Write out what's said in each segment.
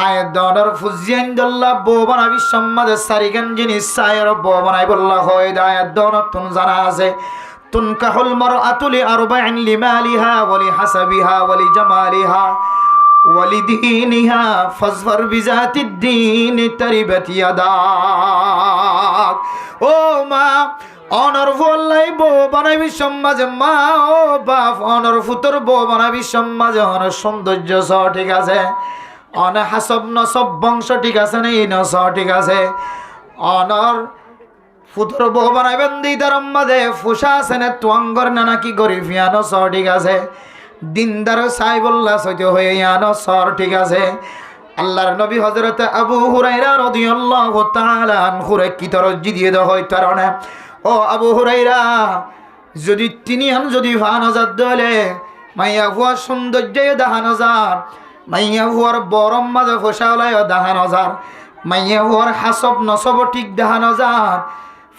আয় দনর ফুজিয়ান দল্লা বো বানাবি সম্মাদে সারিগান জিনিস সায়ের বো বানাই বল্লা হয় দায় দনর তুন জানা আছে তুনকাহুল মারআতু লিআরবাইন লিমালিহা ওয়া লিহাসাবিহা ওয়া লিজামালিহা ওয়া লিদীনিহা ফাজফার বিজাতিদ দ্বীন তারিবাত ইয়াদাক। ও মা অনর ফুল্লাই বো বানাবি সমাজে, মা ও বাপ অনর ফুতর বো বানাবি সমাজে অনর সৌন্দর্য সহ ঠিক আছে, অনে হাসব নসব বংশ ঠিক আছে না এই নস ঠিক আছে, অনর ফুতর বো বানাইবেন দিই তার মাঝে ফুসা আছে না তুয়াঙ্গর না নাকি গরিব ইয়ানো সহ ঠিক আছে, দিনদার সাইবুল্লাহ সৈত হয়ে ইয়ানো সর ঠিক আছে। আল্লাহর নবী হযরত আবু হুরায়রা রাদিয়াল্লাহু তাআলা আনহুরে কি তরজ্জি দিয়ে দেওয়া হয় কারণে, ও আবু হুরায়রা যদি তিনি আন যদি 5000 দলে মাইয়া হুয়ার সৌন্দর্য 10000, মাইয়া হুয়ার বরম মাঝে ফসালায় 10000, মাইয়া হুয়ার হাসব নসব ঠিক 10000,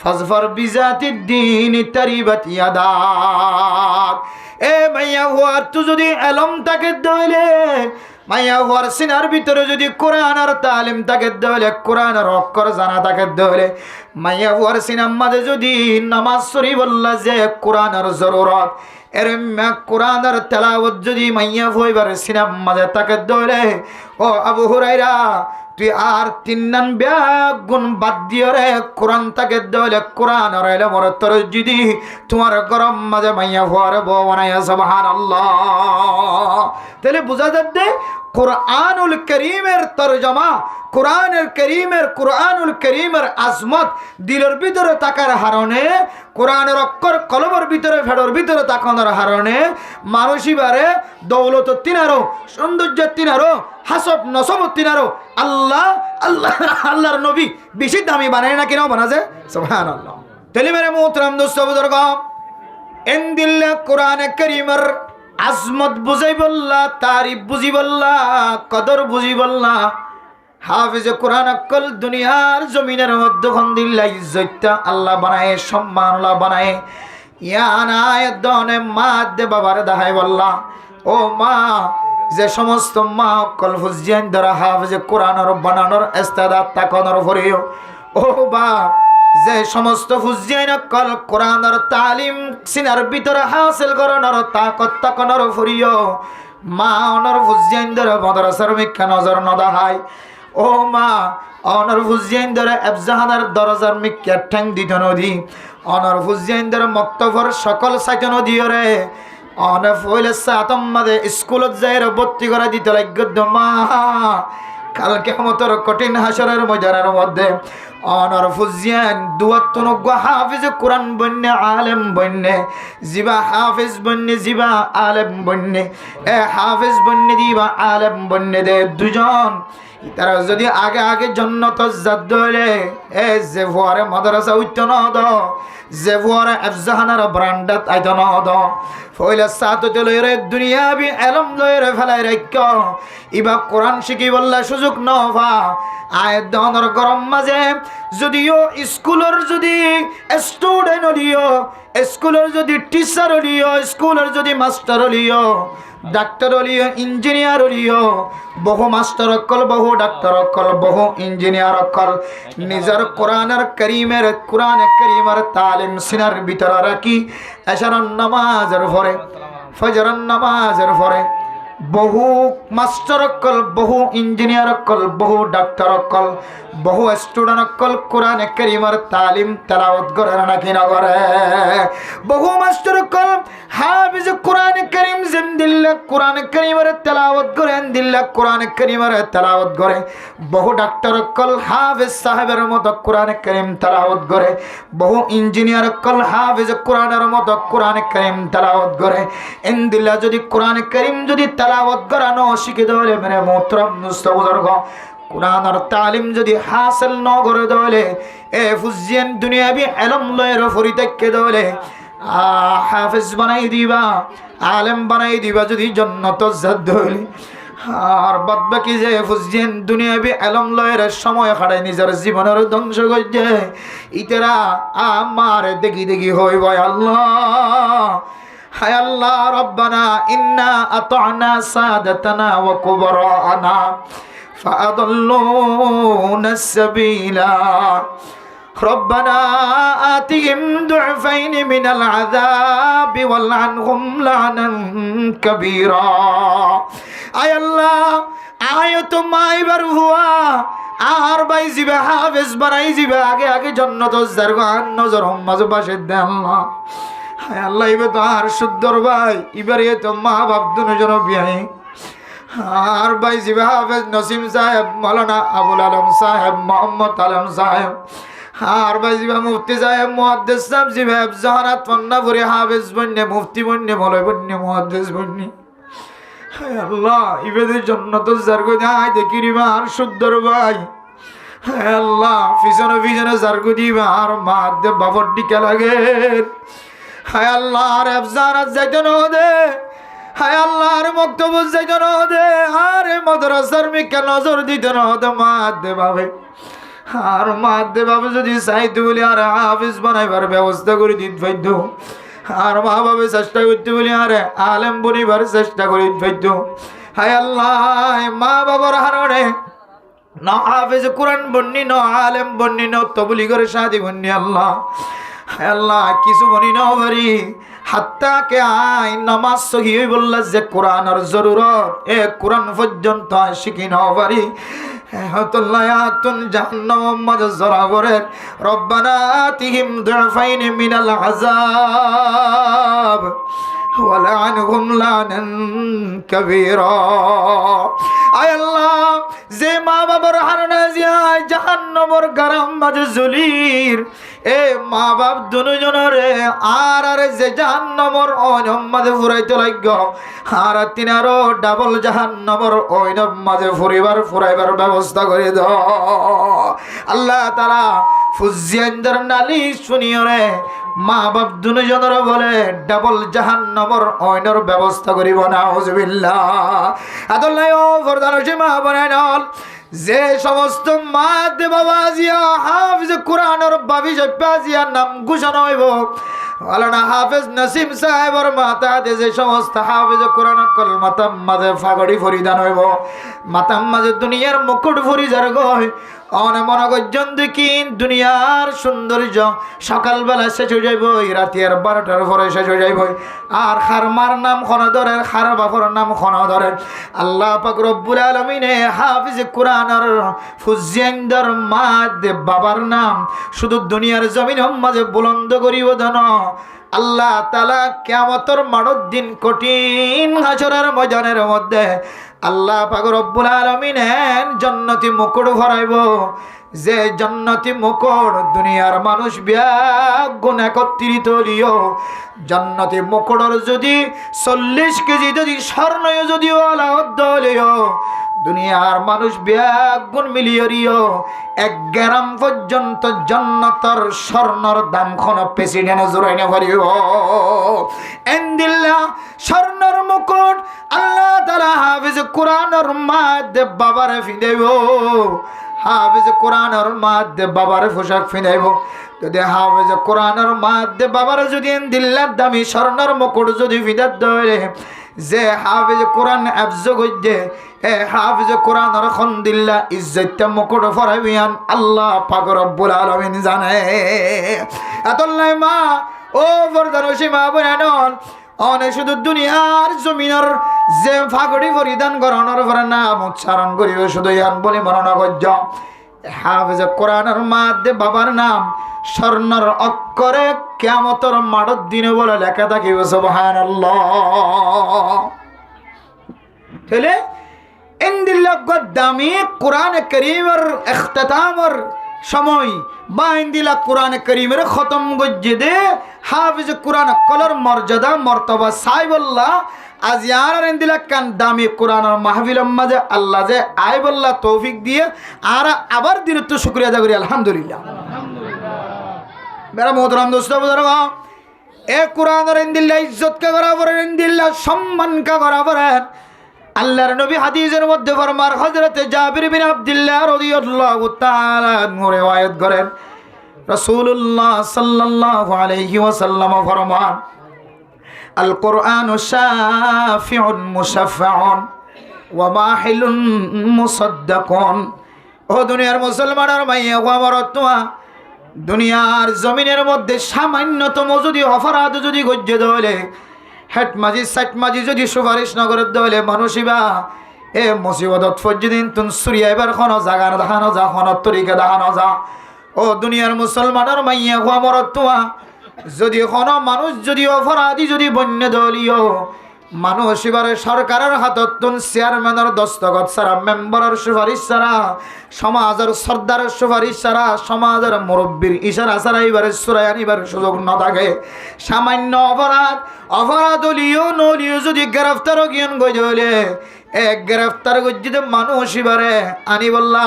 ফাজফার বিজাতিদ দ্বীন তারিবাত ইয়াদাক। এ মাইয়া হুয়ার তো যদি এলম তাকে দলে, মাইয়া হুয়ার সিনার ভিতরে যদি কোরআনের তালিম তাকে দলে, কোরআনের অক্ষর জানা তাকে দলে, মাইয়া হুয়ার সিনার মাঝে যদি নামাজ শরীফ বললা যে কোরআনের জরুরত, এর কোরআনের তেলাওয়াত যদি মাইয়া হইবার সিনার মাঝে তাকে দলে, ও আবু হুরায়রা তুই আর 3 নান গুণ বাদ দিয়ে রে কোরআন তাকে দলে, কোরআন রইলে মোর তোর যদি তোমার গরম মাঝে মাইয়া হওয়ার বউ বানাইয়া সুবহানাল্লাহ। তাহলে বোঝা যাচ্ছে কোরআনুল করিমের তরজমা, কোরআনুল করিমের আজমত দিলের ভিতরে তাকার হারণে, কোরআনের অক্ষর কলমের ভিতরে ফেডর ভিতরে তাকানোর হারণে মানুষিবারে দৌলত তিনারো, সৌন্দর্য তিনারো, হাসব নসব তিনারো আল্লাহর নবী বেশি দামি বানায় না কিনাও বানা যায় সুবহানাল্লাহ। তাহলে মেরে মোহতরম দোস্ত বুজুর্গ, এন্দিল্লা কোরআনে করিমের আজমত বুঝাই বললা, তারিফ বুঝি বললা, কদর বুঝি বললা, হাফিজ কোরআন অকল দুনিয়ার জমিনের মধ্যে খন্দিল্লা ইজ্জতটা আল্লাহ বানায়, সম্মান আল্লাহ বানায়। ইয়ানায় দনে মা দে বাবার দাহাই বললা, ও মা যে সমস্ত মা অকল ফুজিয়ান ধরা হাফিজ কোরআনের বানানোর ইস্তেদাদ তাকনের ভরিও, ও বা যে সমস্ত ফুজিয়ান অকল কোরআনের তালিম সিনার ভিতরে হাসিল করানোর তাকত তাকনের ভরিও, মা অনর ফুজিয়ান ধরা মাদ্রাসার মিক্ষা নজর নদাহাই, ও মা অনর ফুজিয়ান ধরে এফজাহানার দরজার মিক্কা ঠ্যাং দিত নদী, অনর ফুজিয়ান ধরে মক্তবর সকল সাইত নদী রে, অনে ফইলে সাতম মাদে স্কুলত যাই ভর্তি করা দিত লাগত মা, কালকে মতর কঠিন হাসরের ময়দানের মধ্যে অনর ফুজিয়ান দুয়াত্তনগ্য হাফিজ কোরআন বন্যে আলেম বন্যে, জিবা হাফিজ বন্যে জিবা আলেম বন্যে, এ হাফিজ বন্যে দিবা আলেম বন্যে দে দুজন তারা যদি আগে আগে জন্নত জাত হইলে এ যে ভুয়ারে মাদ্রাসা উঠতে ন দ, যে ভুয়ারে এফজাহানার ব্রান্ডাত আইত ন দ, ফইলে সাততে লইরে দুনিয়াবি এলম লইরে ফেলাই রাখ, ইবা কোরআন শিখি বললা সুযোগ ন ভা আয় দনর গরম মাঝে যদিও স্কুলের যদি স্টুডেন্ট হলিও, স্কুলের যদি টিচার হলিও, স্কুলের যদি মাস্টার হলিও, ডাক্তার হলিও, ইঞ্জিনিয়ার হলিও, বহু মাস্টার অকল, বহু ডাক্তার অকল, বহু ইঞ্জিনিয়ার অকল নিজের কোরআনের করিমের তালিম সিনার ভিতরে রাখি এশারান নামাজের পরে, ফজরের নামাজের পরে বহু মাস্টার অকল, বহু ইঞ্জিনিয়ার অকল, বহু ডাক্তার অকল, বহু স্টুডেন্ট অকল কোরআনে করিমের তালিম তেলাওয়াত করে নাকি না করে, বহু মাস্টার অকল হাফিজ কোরআনে করিম জিন্দিল্লাহ কোরআনে করিমের তেলাওয়াত করে, দিল্লাহ কোরআনে করিমের তেলাওয়াত করে, বহু ডাক্তার অকল হাফিজ সাহেবের মতো কোরআনে করিম তেলাওয়াত করে, বহু ইঞ্জিনিয়ার অকল হাফিজ কোরআনের মতো কোরআনে করিম তেলাওয়াত করে। ইনদিল্লাহ যদি কোরআনে করিম যদি তেলাওয়াত করানো শিখে দেওয়ালে মেরে মোহতরম দোস্ত বুজুর্গ, কোরআনের তালিম যদি হাসিল ন করে দেওয়ালে এ ফুজিয়ান দুনিয়াবি এলম লয়ের ফরিতাক্কে দেওয়ালে হাফিজ বানাই দিবা, আলেম বানাই দিবা যদি জন্নত জাত হইলে, আর বাদ বাকি যে ফুজিয়ান দুনিয়াবি এলম লয়ের সময় খাড়ায় নিজের জীবনের ধ্বংস করছে, ইতেরা আমার দেখি দেখি হইব আল্লাহ, হায় আল্লাহ রব্বানা ইন্না আতানা সাদাতানা ওয়া কুবরানা فأضلونا السبيل ربنا آتهم ضعفين من العذاب والعنهم لعنا كبيرا আয় আল্লাহ আয় তো মাইবার হুয়া আর ভাই জিবে হাফেজ বানাই জিবে আগে আগে জান্নাত জারগান নজর হম্মাজ পাশে দে আল্লাহ হায় আল্লাহ ইবে তো আর সুন্দর ভাই এবারে তো মা বাপ দুজন বিয়াই আর ভাই জিবে হাফেজ নসিম সাহেব মাওলানা আবুল আলম সাহেব মোহাম্মদ আলম সাহেব আর ভাই জিবে মুফতি সাহেব মুহাদ্দিস সাহেব জিবে জাহানাত ফন্নাপুরি হাফেজ বন্নে মুফতি বন্নে মৌলভী বন্নে মুহাদ্দিস বন্নে হায় আল্লাহ ইবেদের জান্নাত জারগো যায় দেখি রিবা আর সুন্দর ভাই হায় আল্লাহ পিছনে জারগো দিবা আর মা দে বাবর ডিকে লাগে হায় আল্লাহ আর আফজারাত যাইতে না দে হায় আল্লাহ আর মক্তব যাইতে না দে আর মাদ্রাসার মিকে নজর দিতে না দে মা দে বাবে আর মা দে বাবে যদি চাইতে বলি আর হাফিজ বানাইবার ব্যবস্থা করে দিতে পাইতো আর মা বাবা চেষ্টা করতে বলি আরে আলেম বনিবার চেষ্টা করি পাইতো হায় আল্লাহ মা বাবার হারণে ন হাফেজ কোরআন বন্নি ন আলেম বন্নি ন তবলি করে শাদি বন্নি আল্লাহ হায় আল্লাহ কিছু বনি ন পারি হাত্তা কে আই নামাজ সহি বললা যে কোরআনের জরুরত এ কোরআন পর্যন্ত শিখি ন পারি হতল্লায়াতুন জাহান্নাম মাঝে জরাবরের রব্বানা আতিহিম দুফাইন মিনাল আযাব ওয়ালআনহুম লানান কাবীরা আয় আল্লাহ যে মা বাবার হারনা যায় জাহান্নামের গরম মাঝে জলির এ মা বাপ দুজনরে আর যে জাহান্নামের অনম মাঝে ফুরাইতে লাগব আর তিনারও ডাবল জাহান্নামের অনম মাঝে ফুরাইবার ব্যবস্থা করে দাও আল্লাহ তাআলা ফুজিয়ানদের নালিশ শুনিয়রে মা বাপ দুজনের বলে ডাবল জাহান্নামের অনর ব্যবস্থা করিব না আউযুবিল্লাহ আদল্লাহ ও ফরদানশি মা বানাইল যে সমস্ত মা দে বাবা জিয়া হাফিজ কোরআনের বাবি জব্বাজিয়া নাম ঘোষণা হইব আল্লাহ হাফেজ নসিম সাহেবের মাথা যে সমস্ত হাফেজ কোরআন কলমাতাম মাঝে ফাগড়ি ফরিদান হইব মাতাম মাঝে দুনিয়ার মুকুট ফরিজার গয় অনে মনে করছেন দেখিন দুনিয়ার সৌন্দর্য সকালবেলা শেষ হয়ে যাইব রাতের 12টার পরে শেষ হয়ে যাইব আর খারমার নাম খনদরের খার বাপর নাম খনদরের আল্লাহ পাক রব্বুল আলামিনে হাফিজ কোরআনের ফুজিয়ানদের মা দে বাবার নাম শুধু দুনিয়ার জমিন মাঝে বুলন্দ করিব দেন আল্লাহ তাআলা কিয়ামতের মাঠের দিন কঠিন হাসরের ময়দানের মধ্যে আল্লাহ পাক রব্বুল আলামিন জান্নাতি মুকুট ভরাইব যে জান্নাতি মুকুট দুনিয়ার মানুষ বিয়াগুণ একত্রিত লিও জান্নাতি মুকুটের যদি 40 কেজি যদি স্বর্ণ যদি আলাদা লিও দুনিয়ার মানুষ বিয়াগুণ মিলিয়রিও 1 গ্রাম পর্যন্ত জান্নাতের স্বর্ণর দাম কোন প্রেসিডেন্ট জুড়াই না পারিব এন্দিল্লাহ স্বর্ণর মুকুট আল্লাহ তাআলা হাফেজ কোরআনের মাধ্যমে বাবারে ফিদাইব হাফেজ কোরআনের মাধ্যমে বাবারে পোশাক ফিদাইব যদি হাফেজ কোরআনের মাধ্যমে বাবারে যদি এন্দিল্লাহ দামি স্বর্ণর মুকুট যদি ফিদাত দেয় যে হাফেজ কোরআন আফজ গজ্জে এ হাফেজ কোরআনের খন্দিল্লা ইজ্জতটা মুকুট ফরাইবিয়ান আল্লাহ পাক রব্বুল আলামিন জানে আতল্লাই মা ও ফরদানশি মা বোনানল অনে শুধু দুনিয়ার জমিনের যে ফাগড়ি পরিধান করানোর পরে নাম উচ্চারণ করিবে শুধু ইয়ান বলি মননা গজ্জ হাফেজ কোরআনের মাধ্যমে বাবার নাম স্বর্ণর অক্ষরে কিয়ামতের মাঠের দিনে বলে লেখা থাকিবে সুবহানাল্লাহ তাহলে ইন্দিল্লাহ দামি কোরআন কারীমের ইখতিতামের সময় বা ইন্দিল্লাহ কোরআন কারীমের খতম গজ্জে দে হাফেজ কোরআন কলর মর্যাদা মর্তবা সাইবুল্লাহ আজ ইয়ার ইন্দিল্লাহ কান দামি কোরআনের মাহফিলের মাঝে আল্লাহ যে আইবুল্লাহ তৌফিক দিয়ে আর আবার দিন তো শুকরিয়া আদা করি আলহামদুলিল্লাহ मेरा मोहतरम दोस्तों बुजुर्ग ए कुरान और इंदिल्ला इज्जत का बराबर है इंदिल्ला सम्मान का बराबर है अल्लाह नबी हदीसের মধ্যে ফরমান হযরত জাবির বিন আব্দুল্লাহ রাদিয়াল্লাহু তাআলা আনহু riwayat করেন রাসূলুল্লাহ সাল্লাল্লাহু আলাইহি ওয়াসাল্লাম ফরমান আল কুরআনু শাফিউন মুশাফফাউন ওয়া মাহিলুন মুসাদ্দাকুন। ও দুনিয়ার মুসলমানের মাইয়া ও আমার তোয়া, দুনিয়ার জমিনের মধ্যে সামান্যতম যদি অপরাধ যদি গজ্জে দলে, হেট মাঝি সাইট মাঝি যদি সুপারিশ নগরের দলে মানুষিবা এ মুসিবতত ফজ্জিদিন তুন সুরিয়া এবার খন জাগার দেখানো যা খনত তরিকা দেখানো যা। ও দুনিয়ার মুসলমানের মাইয়া ও আমার তোয়া, যদি কোনো মানুষ যদি অপরাধী যদি বন্য দলীয় মানুষ এবারে সরকারের হাতত তুন চেয়ারম্যানের দস্তখত ছাড়া, মেম্বারের সুপারিশ ছাড়া, সমাজের সর্দারের সুপারিশ ছাড়া, সমাজের মুরব্বীর ইশারা ছাড়া এবারে সুরায় আনিবার সুযোগ না থাকে, সামান্য অপরাধ হলিও নলিও যদি গ্রেফতার জ্ঞান গজলে এক গ্রেফতার গজ্জিতে মানুষ এবারে আনি বললা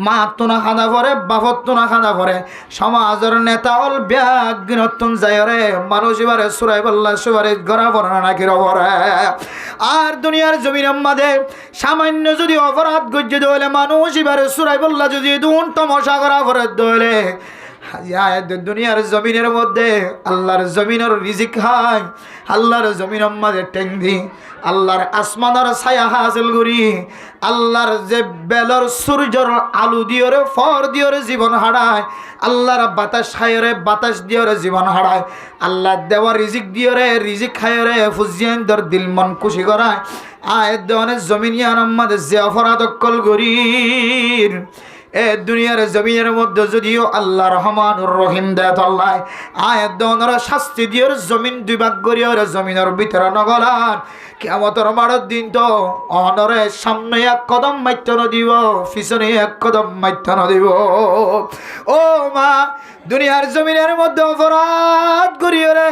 মা তুনা খাদা পরে বাপত তুনা খাদা পরে, সমাজের নেতা হল ব্যাগনতুন যায় রে মানুষ এবারে সুরাই বললা সুপারিশ গড়া পড়ে নাকি রবরে। আর দুনিয়ার জমিনের মাঝে সামান্য যদি অপরাধ গজ্জে দলে মানুষ এবারে সুরাই বললা যদি দুন তমসা করা পরে দলে দুনিয়ার জমিনের মধ্যে আল্লাহর জমিনের রিজিক খায়, আল্লাহর জমিনের মাঝে টেঙ্গি, আল্লাহর আসমানের ছায়া হাসিল করি, আল্লাহর যে বেলর সূর্যর আলু দিয়রে ফর দিয়রে জীবন হারায়, আল্লাহর বাতাস খায়রে বাতাস দিয়রে জীবন হারায়, আল্লাহ দেওয়া রিজিক দিয়রে রিজিক খায়রে ফুজিয়ানদের দিল মন খুশি করায়। আয়ের দেওয়ানের জমিনিয়ার মাঝে যে অপরাধ অক্কল গরির এ দুনিয়ার জমিনের মধ্যে যদিও আল্লাহ রহমানুর রহিম দেয় আল্লাহ আয়াত দনরা শাস্তি দিয়ে জমিন দুই ভাগ করিয়া জমিনের ভিতরে নগলার কিয়ামতের মাঠের দিন তো অনরে সামনে এক কদম মাইত্য দিব, পিছনে এক কদম মাইত্য দিব। ও মা, দুনিয়ার জমিনের মধ্যে অপরাধ করিয়া রে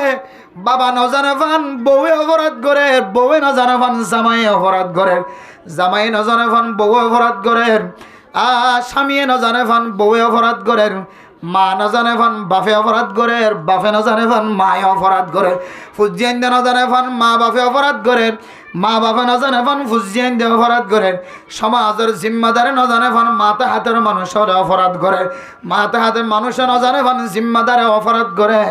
বাবা নজানে ফান বউয়ে অপরাধ করে, বউয়ে নজানে ফান জামাই অপরাধ করে, জামাই নজানে ফান বউ অপরাধ করে, স্বামীয়ে না জানে ফান বউয়ে অপরাধ করে, মা না জানে ফান বাপে অপরাধ করে, বাপে না জানে ফান মায়ে অপরাধ করে, ফুজিয়ান না জানে ফান মা বাপে অপরাধ করে, মা বাপে না জানে ফান ফুজিয়ান দিয়ে অপরাধ করে, সমাজের জিম্মাদারে না জানে ফান মাতে হাতের মানুষের অপরাধ করে, মাতে হাতের মানুষে না জানে ফান জিম্মাদারে অপরাধ করে।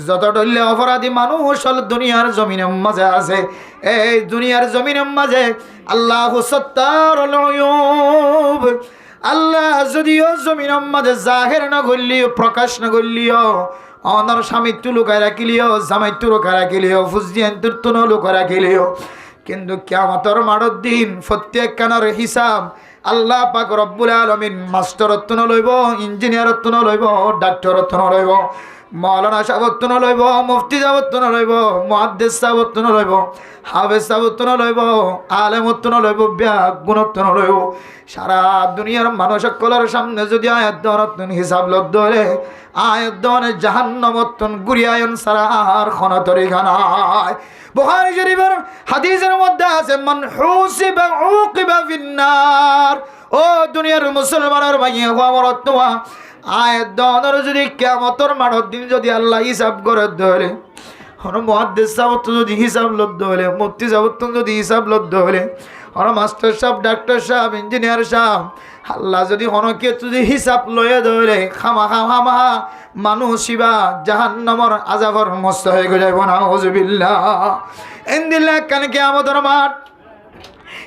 যত ডলে অপরাধী মানুষ হল দুনিয়ার জমিনের মাঝে আছে। এই দুনিয়ার জমিনের মাঝে আল্লাহ সত্তারুল উয়ুব, আল্লাহ যদিও জমিনের মাঝে জাহের না করলিও প্রকাশ না করলিও, অনর স্বামীত্ব লুকায় রাখিলিও, জামাইত্ব লুকায় রাখিলিও, ফুজিয়ান্তুর তুনো লুকায় রাখিলিও, কিন্তু কিয়ামতের মাঠের দিন প্রত্যেক কানার হিসাব আল্লাহ পাক রব্বুল আলামিন মাস্টারত্ব লইব, ইঞ্জিনিয়ারত্ব লইব, ডাক্তারত্ব লইব, মৌলানা সাহেবত্ব লইব, মুফতি সাহেবত্ব লইব, মুহাদ্দিস সাহেবত্ব লইব, হাফেজ সাহেবত্ব লইব, আলেমত্ব লইব, ব্যাগুণত্ব লইব। সারা দুনিয়ার মানুষ সকলের সামনে যদি আয়াত দনতন হিসাব লদ ধরে আয়াত দনে জাহান্নামতন গুরিয়ায়ন সারা আর খনা তরিকা নাই। বুখারী শরীফের হাদিসের মধ্যে আছে মান হুসিবা উকিবা ফিন্নার। ও দুনিয়ার মুসলমানের ভাইয়া আমার তোয়া আয়াত দনের যদি কিয়ামতের মাঠের দিন যদি আল্লাহ হিসাব করে ধরে, হন মুহাদ্দিস সাহেব যদি হিসাব লদ হলে, মুফতি সাহেব যদি হিসাব লদ হলে, হন মাস্টার সাহেব, ডাক্তার সাহেব, ইঞ্জিনিয়ার সাহেব, আল্লাহ যদি হনকে যদি হিসাব লয়ে ধরে খামাখা মানুষ ইবা জাহান্নামের আযাবের মস্ত হয়ে যাইব না। নাউযুবিল্লাহ। ইনদিল্লাহ কান কিয়ামতের মাঠ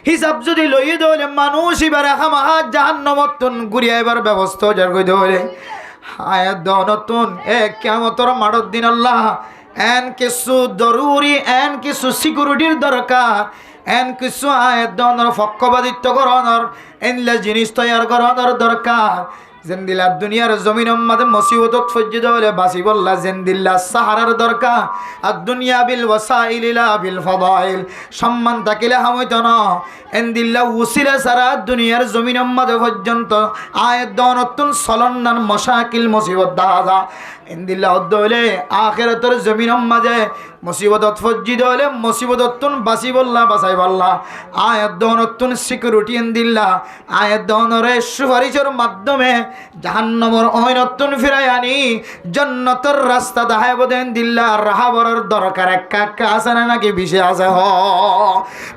হিসাব যদি লইয়ে ধরে মানুষ এবার খামাখা জাহান্নামতন ঘুরিয়াইবার ব্যবস্থা যার কই ধরে আয়াত দনতুন এ কিয়ামতের মাঠের দিন আল্লাহ এন কিছু জরুরি এন কিছু সিকিউরিটির দরকার, এন কিছু আয়াত দনের পক্ষপাতিত্ব করানোর এনলা জিনিস তৈয়ার করানোর দরকার। জেন্দিল্লা দুনিয়ার জমিনের মাঝে মুসিবতত ফজ্জিদ হলে বাসি বললা জেন্দিল্লা সাহারার দরকার। আর দুনিয়া বিল ওয়াসাইলিলা বিল ফাদাইল, সম্মান থাকিলে হামইত না এন্দিল্লা উসিলা সারা দুনিয়ার জমিনের মাঝে পর্যন্ত আয়াত দনতুন সলন্নান মশাকিল মুসিবত দাদা এন্দিল্লা হলে আখিরাতের জমিনের মাঝে মুসিবতত ফজ্জিদ হলে মুসিবততুন বাসি বললা বাসাই বললা আয়াত দনতুন সিকিউরিটি এন্দিল্লা আয়াত দনরে সুপারিশের মাধ্যমে জাহান্নামের অহিনতুন ফিরাই আনি জান্নাতের রাস্তা দেখায় বদেন দিল্লা রাহাবরের দরকার একা আছে না নাকি বেশি আছে?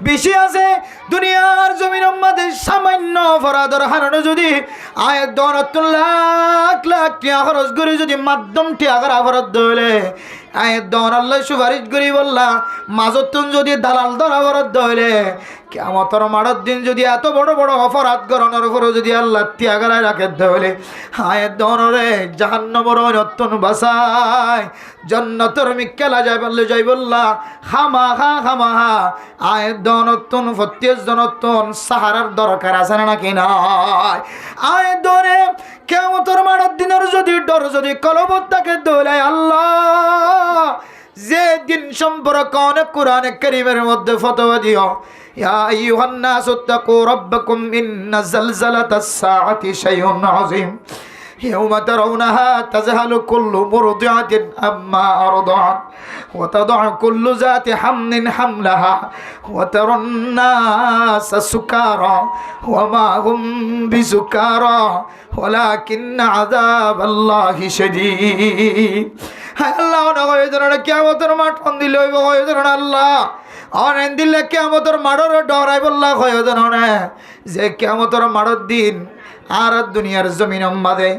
বেশি আছে। দুনিয়ার জমিনের মধ্যে সামান্য অপরাধের হারানো যদি আয়াত দনতুন লাখ লাখ টাকা খরচ করে যদি মাধ্যম টাকার অপরাধ হলে আয়ের দন আল্লাহ সুপারিশ করি বললা মাজতুন যদি দালাল ধরা বরাদ্দ হইলে কিয়ামতের মাঠের দিন যদি এত বড় বড় অপরাধ করণের উপরে যদি আল্লাহ ত্যাগারায় রাখে হইলে আয়ের দনরে জাহান্নামের অত্যন বাসায় জান্নাতের মিক্কেলা যাই বললা খামাহা আয়ের দনতন প্রত্যেক জনতন সাহারার দরকার আছে নাকি নাই আয়ের দরে কিয়ামতের মাঠের দিনের যদি ডর যদি কলবত থাকে দৌলে আল্লাহ যে দিন সম্পর্কে অনেক কোরআনে কারীমের মধ্যে ফতোয়া দিও ইয়া আইয়ুহান নাসু তাকু রাব্বাকুম ইন্না জালজালাতাস সাআতি শাইউন আযীম يوم ترونها تذهل كل مرضعة عما أرضعت وتضع كل ذات حمل حملها وترى الناس سكارى وما هم بسكارى ولكن عذاب الله شديد الله نغوي درنا কিয়ামতের মাঠ দিল হইব হইব আল্লাহ অনেন দিলে কিয়ামতের মাঠের ডরাই বললা হইব না যে কিয়ামতের মাঠের দিন আর দুনিয়ার জমিন মাঝে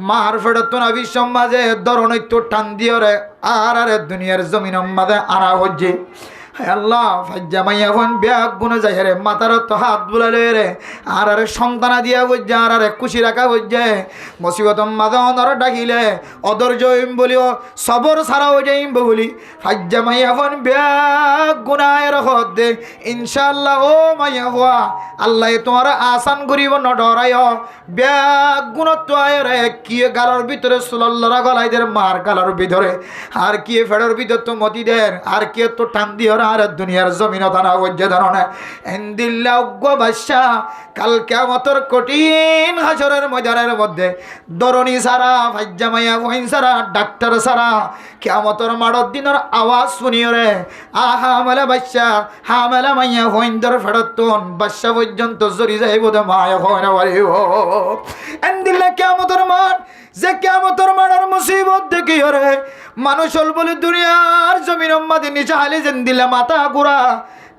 মার ফেরত নবী সমাজে দরনৈত্য টান দিয়ে রে আর দুনিয়ার জমিন মাঝে আরা হচ্ছে আল্লাহ ফাজ্জামাইয়া ফোন ব্যাগ গুনে যায় রে মাথার তো হাত বুলালে রে আর সন্তানা দিয়া বুঝছে আর খুশি রাখা বুঝছে মুসিবত মাঝে অনর ডাকিলে অধৈর্য হইম বলিও সবর সারা হয়ে যাইম বলি ফাজ্জামাইয়া ফোন ব্যাগ গুনায় রখত দে ইনশাআল্লাহ ও মাইয়া হওয়া আল্লাহ তোমার আসান করিব ন ডরাই ব্যাগ গুণত আয় রে কি গালার ভিতরে সুলাল্লারা গলাইদের মার গালার ভিতরে আর কি ফেডার ভিতর তো মতিদের আর কি তো টান দিয়ে আর দুনিয়ার জমিন তারা বজ্জে ধরনে এন্দিল্লা উগ্র বাদশা কাল কিয়ামতের কঠিন হাসরের ময়দানের মধ্যে দরনি সারা ফাজ্জামাইয়া ওয়াইন সারা ডাক্তার সারা কিয়ামতের মাঠের দিনের আওয়াজ শুনিও রে আহা মেলা বাদশা হা মেলা মাইয়া ওয়াইনদের ফেরতন বাদশা পর্যন্ত জড়ি যাইব দে মায়া হয় না বাড়িব এন্দিল্লা কিয়ামতের মাঠ যে কিয়ামতের মাঠের মুসিবত দেখি রে মানুষ বলে দুনিয়ার জমিন মাঝে নিচে হালে যেন দিলে মাথা গুড়া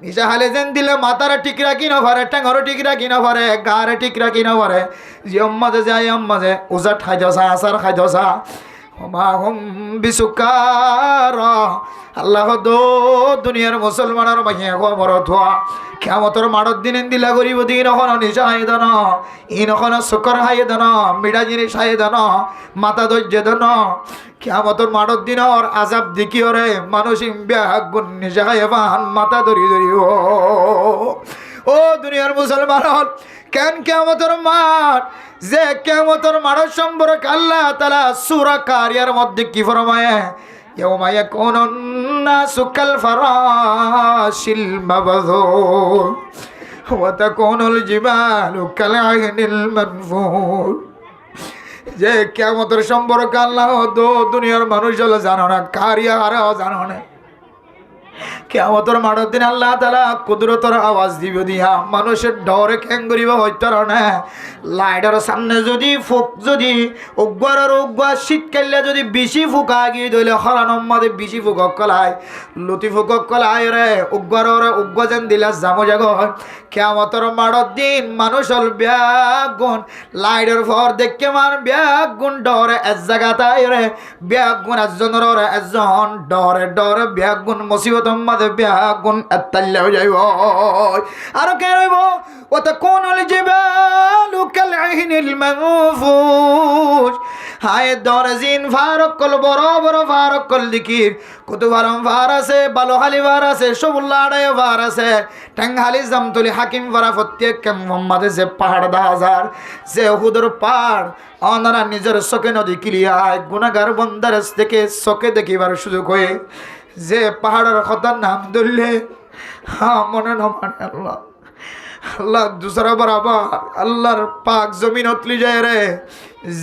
নিচে হালে যেন দিলে মাথার ঠিক রাখি না পারে টেঙ্গরও ঠিক রাখি না পারে গারে ঠিক রাখি না পারে যে মাঝে যায় মাঝে উজা খাই দসা আসার খাই দসা হুম বিসুকার আল্লাহ দো দুনিয়ার মুসলমানের মাইয়া খবর থোয়া কিয়ামতের মাঠের দিন দিলা গরিব দিন এখন নিচা হাই দেন ইন এখন শুকর হাই দেন মিঠা জিনিস হাই দেন মাথা ধৈর্য দেন কিয়ামতের মাঠের দিন ওর আজাব দেখি ওরে মানুষ ব্যাগুন নিচা হাই বাহান মাথা ধরি ধরি ও দুনিয়ার মুসলমান কেন কিয়ামতের মাঠ যে কিয়ামতের মাঠের সম্পর্কে আল্লাহ তাআলা সূরা কারিয়ার মধ্যে কি ফরমায় يوم يكون الناس كالفراش المبثوث وتكون الجبال كالعهن المنفوش যে কিয়ামতের সম্পর্কে আল্লাহ দুনিয়ার মানুষ হলো জানো না কারিয়া আরও জানো না কিয়ামতের মাঠের দিন আল্লাহ তাআলা কুদরতের আওয়াজ দিব দিয়া মানুষের ডরে খ্যাং করিব হইতে না লাইটের সামনে যদি ফুক যদি উগ্বার উগ্বার শীতকালে যদি বেশি ফুকা গিয়ে ধরলে হরানোর মাঝে বেশি ফুকক কলায় লুতি ফুকক কলায় রে উগ্বার উগ্র যেন দিলা জামো জাগ কিয়ামতের মাঠের দিন মানুষ হল ব্যাগুন লাইটের পর দেখে মান ব্যাগুন ডরে এক জায়গাতায় রে ব্যাগুন একজনের একজন ডরে ডরে ব্যাগুন মুসিবত মাঝে ব্যাগুন এত্তাল্লা হয়ে যাইব আর কে রইব وتكون الجبال كالعهن المنفوش হায় দরজিন ফারক কল বড় বড় ফারক কল দিকির কুতুবারম ফার আছে বালোহালি ফার আছে সবুল্লাড়ায় ফার আছে টাঙ্গালি জামতলি হাকিম ফারা প্রত্যেক মোহাম্মদে যে পাহাড় 10,000 যে হুদুর পাহাড় ওনারা নিজের চোখে নদী কিলিয়ায় গুনাহগার বন্দার থেকে চোখে দেখিবার সুযোগ হয়ে যে পাহাড়ের কথার নাম ধরলে হ্যাঁ মনে না মানে আল্লাহ আল্লাহ দুসরা বরাবর আল্লাহর পাক জমিন অতলি যায় রে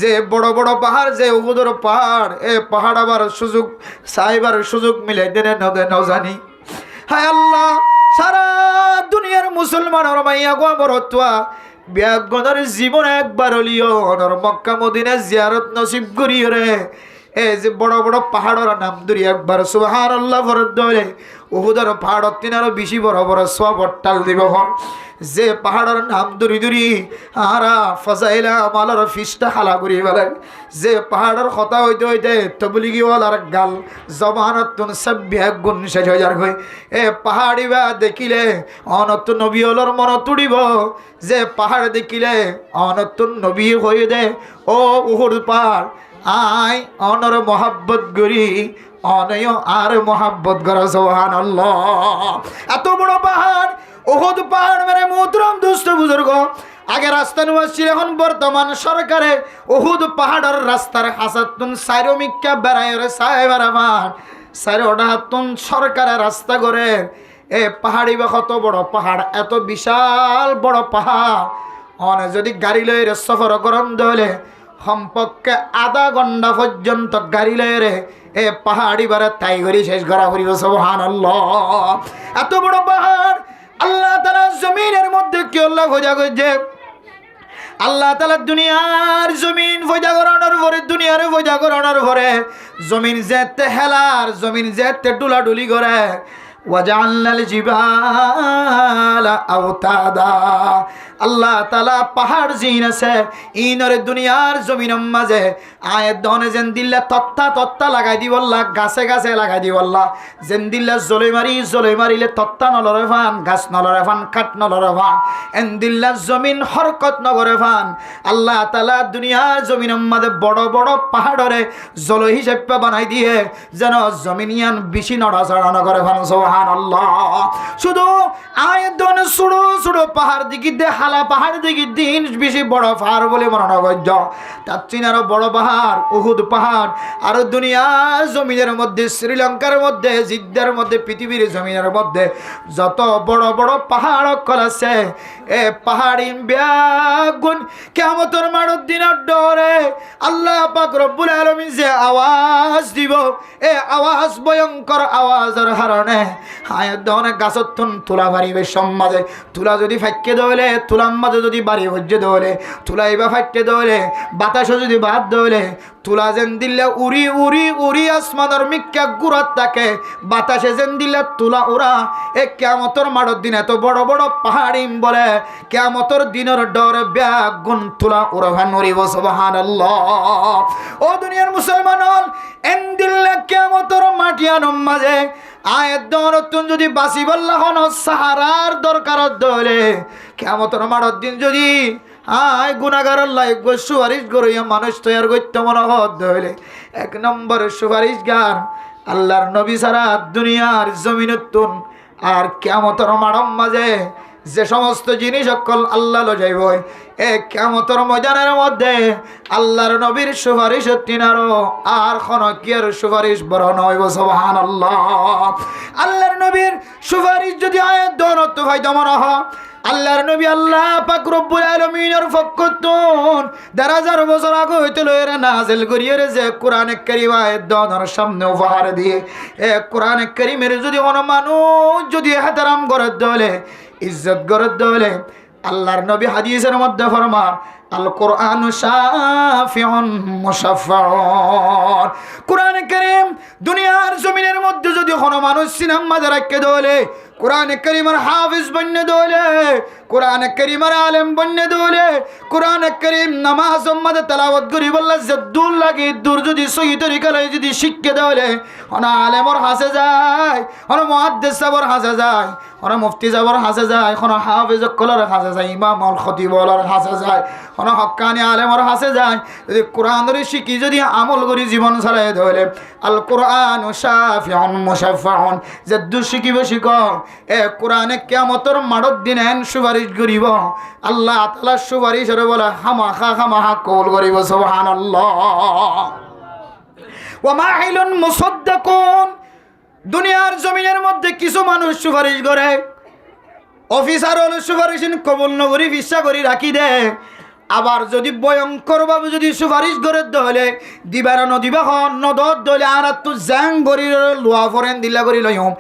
যে বড় বড় পাহাড় যে উহুদের পাহাড় এ পাহাড় আবার সুযোগ সাইবার সুযোগ মিলে দেনে নদে ন জানি হায় আল্লাহ সারা দুনিয়ার মুসলমানের মাইয়া গো বরতুয়া ব্যাগনের জীবন একবার হলিও অনর মক্কা মদিনা জিয়ারত নসিব করি রে এই যে বড় বড় পাহাড়ের নাম ধরি একবার সুবহানাল্লাহ ফরদ ধরে উহুদের পাহাড়ত তিনারও বেশি বড় বড় সব টাল দিব যে পাহাড়ের নাম ধরি ধরি আরা ফজাইলা আমালার ফিসটা হালা করি বলে যে পাহাড়ের কথা হইতে হইতে তবলিগিওয়ালার গাল জবানতুন সভ্য গুণ শেষ হয়ে যার হই এ পাহাড়ি বা দেখিলে অনত নবী হলর মন তুড়িব যে পাহাড় দেখিলে অনতুন নবী হয়ে দে ও উহুদ পাহাড় আয় অনর মহাব্বত গরি অনয় আর মহাব্বত গর সুবহানাল্লাহ এত বড় পাহাড় উহুদ পাহাড় মেরে মোহতরম দুষ্ট বুজুর্গ আগে রাস্তা নেওয়া ছিল এখন বর্তমান সরকারে উহুদ পাহাড়ের রাস্তার হাসাতুন সাইরমিকা বেড়ায় সাহেবের আমার সাইরোডাতুন সরকারের রাস্তা করে এ পাহাড়ি বা কত বড় পাহাড় এত বিশাল বড় পাহাড় অনে যদি গাড়ি লইরে সফর করন দলে সম্পর্কে আধা ঘন্টা পর্যন্ত গাড়ি লইরে এ পাহাড়ি বারে তাই করি শেষ করা করিব সুবহানাল্লাহ এত বড় পাহাড় আল্লাহ তাআলা জমিনের মধ্যে কি আল্লাহ খোঁজা করছে আল্লাহ তাআলা দুনিয়ার জমিন ফয়দা করানোর পরে দুনিয়ার ফয়দা করানোর পরে জমিন যেতে হেলার জমিন যেতে ডুলাডুলি করে ওয়াজআলনাল জিবালা আওতাদা আল্লাহ তাআলা পাহাড় জিন আছে ইনরে দুনিয়ার জমিনের মাঝে আয়াত দনে যেন দিল্লা তত্তা লাগাই দিবল্লা গাছে গাছে লাগাই দিবল্লা যেন দিল্লা জলে মারিলে তত্তা নলরে ফান গাছ নলরে ফান কাঠ নলরে ফান এন দিল্লা জমিন হরকত নগরে ফান আল্লাহ তাআলা দুনিয়ার জমিনের মাঝে বড় বড় পাহাড়রে জল হিসেবে বানাই দিয়ে যেন জমিনিয়ান বেশি নড়াচড়া নগরে ফান সুবহানাল্লাহ শুধু আয়াত দনে ছোড়ো ছোড়ো পাহাড় দিকে হালা পাহাড় দিকে দিন বেশি বড় পাহাড় বলে মনে করছ তার চিনারও বড় পাহাড় উহুদ পাহাড় আর দুনিয়ার জমিনের মধ্যে শ্রীলঙ্কার মধ্যে জিদ্দার মধ্যে পৃথিবীর জমিনের মধ্যে যত বড় বড় পাহাড় আছে এ পাহাড়ি ব্যাগুন কিয়ামতের মাঠের দিনের ডরে আল্লাহ পাক রব্বুল আলামিন যে আওয়াজ দিব এ আওয়াজ ভয়ঙ্কর আওয়াজের কারণে হায়াত দনে গাছত তুলা পারিবে সমাজে তুলা যদি ফাইকে দলে তুলার মাঝে যদি বাড়ি হজ্জে দলে তুলাই বা ফাইটে দলে বাতাসও যদি বাদ দলে তুলা যেন দিলে উড়ি উড়ি উড়ি আসমানের মিক্কা গুড়াত থাকে বাতাসে যেন দিলে তুলা উড়া এ কিয়ামতের মাঠের দিন এত বড় বড় পাহাড়িম বলে কিয়ামতের দিনের ডরে ব্যাগুন তুলা উড়াভান উড়িব সুবহানাল্লাহ ও দুনিয়ার মুসলমান এন দিল্লা কিয়ামতের মাটিয়ানোর মাঝে আয়ের দরতুন যদি বাসি বললা হন সাহারার দরকার দলে কিয়ামতের মাঠের দিন যদি আয় গুনাহগারের লাইক সুপারিশ করিয়া মানুষ তৈরি করতে মনে হলে এক নম্বর সুপারিশগার আল্লাহর নবী সারা দুনিয়ার জমিনতুন আর কিয়ামতের মাঠের মাঝে যে সমস্ত জিনিস সকল আল্লাহ লজাইব এ কিয়ামতের ময়দানের মধ্যে আল্লাহর নবীর সুপারিশ তিনারও আর খনকিয়ার সুপারিশ বড় নয় সুবহানাল্লাহ আল্লাহর নবীর সুপারিশ যদি আয়াত দরত হয় দমন হয় আল্লাহর নবী আল্লাহ পাক রব্বুল আলামিনের ফকতুন ১০০০ বছর আগে হইতে লইরা নাজিল করিয়ে যে কোরআনে কারীম আয়াত দনের সামনে উপহার দিয়ে এ কোরআনে কারীমের যদি কোন মানুষ যদি ইহতারাম করে দলে ইজ্জত করে দলে আল্লাহর নবী হাদিসের মধ্যে ফরমান আল কোরআন শাফিউন মুশাফফাউন কোরআনে কারীম দুনিয়ার জমিনের মধ্যে যদি কোনো মানুষ সিনাম মাঝে রাখতে দলে কোরআনে কারীমের হাফিজ বন্নে দলে কোরআনে কারীমের আলেম বন্নে দলে কোরআনে কারীম নামাজ মধ্যে তেলাওয়াত করি বললে জদ্দুল লাগে দূর যদি সহি তরিকালে যদি শিক্ষা দলে ওনা আলেমর হাসে যায় ওনা মুহাদ্দিস সাবর হাসে যায় ওনা মুফতি সাবর হাসে যায় ওনা হাফিজ কলর হাসে যায় ইমাম আল খতিব ওলার হাসে যায় ওনা হক্কানি আলেমর হাসে যায় যদি কোরআনের শিখি যদি আমল করি জীবন চালাই ধরে আল কোরআন শাফিউন মুশাফফাউন জদ্দু শিখিব শিখ এ কোরআনে কিয়ামতের মাঠের দিন এন সুপারিশ করিব আল্লাহ তাআলা সুপারিশের বলে খামাখা কবুল করিব সুবহানাল্লাহ ওয়া মাহিলুন মুসাদ্দাকুন দুনিয়ার জমিনের মধ্যে কিছু মানুষ সুপারিশ করে অফিসার হল সুপারিশ কবুল নগরী বিশ্বাস করি রাখি দে আবার যদি ভয়ঙ্করভাবে যদি সুপারিশ করে দলে দিবার নদিবা হন নদত দলে আর তো জ্যাং গরি লোয়া ফরেন দিলা করি লইম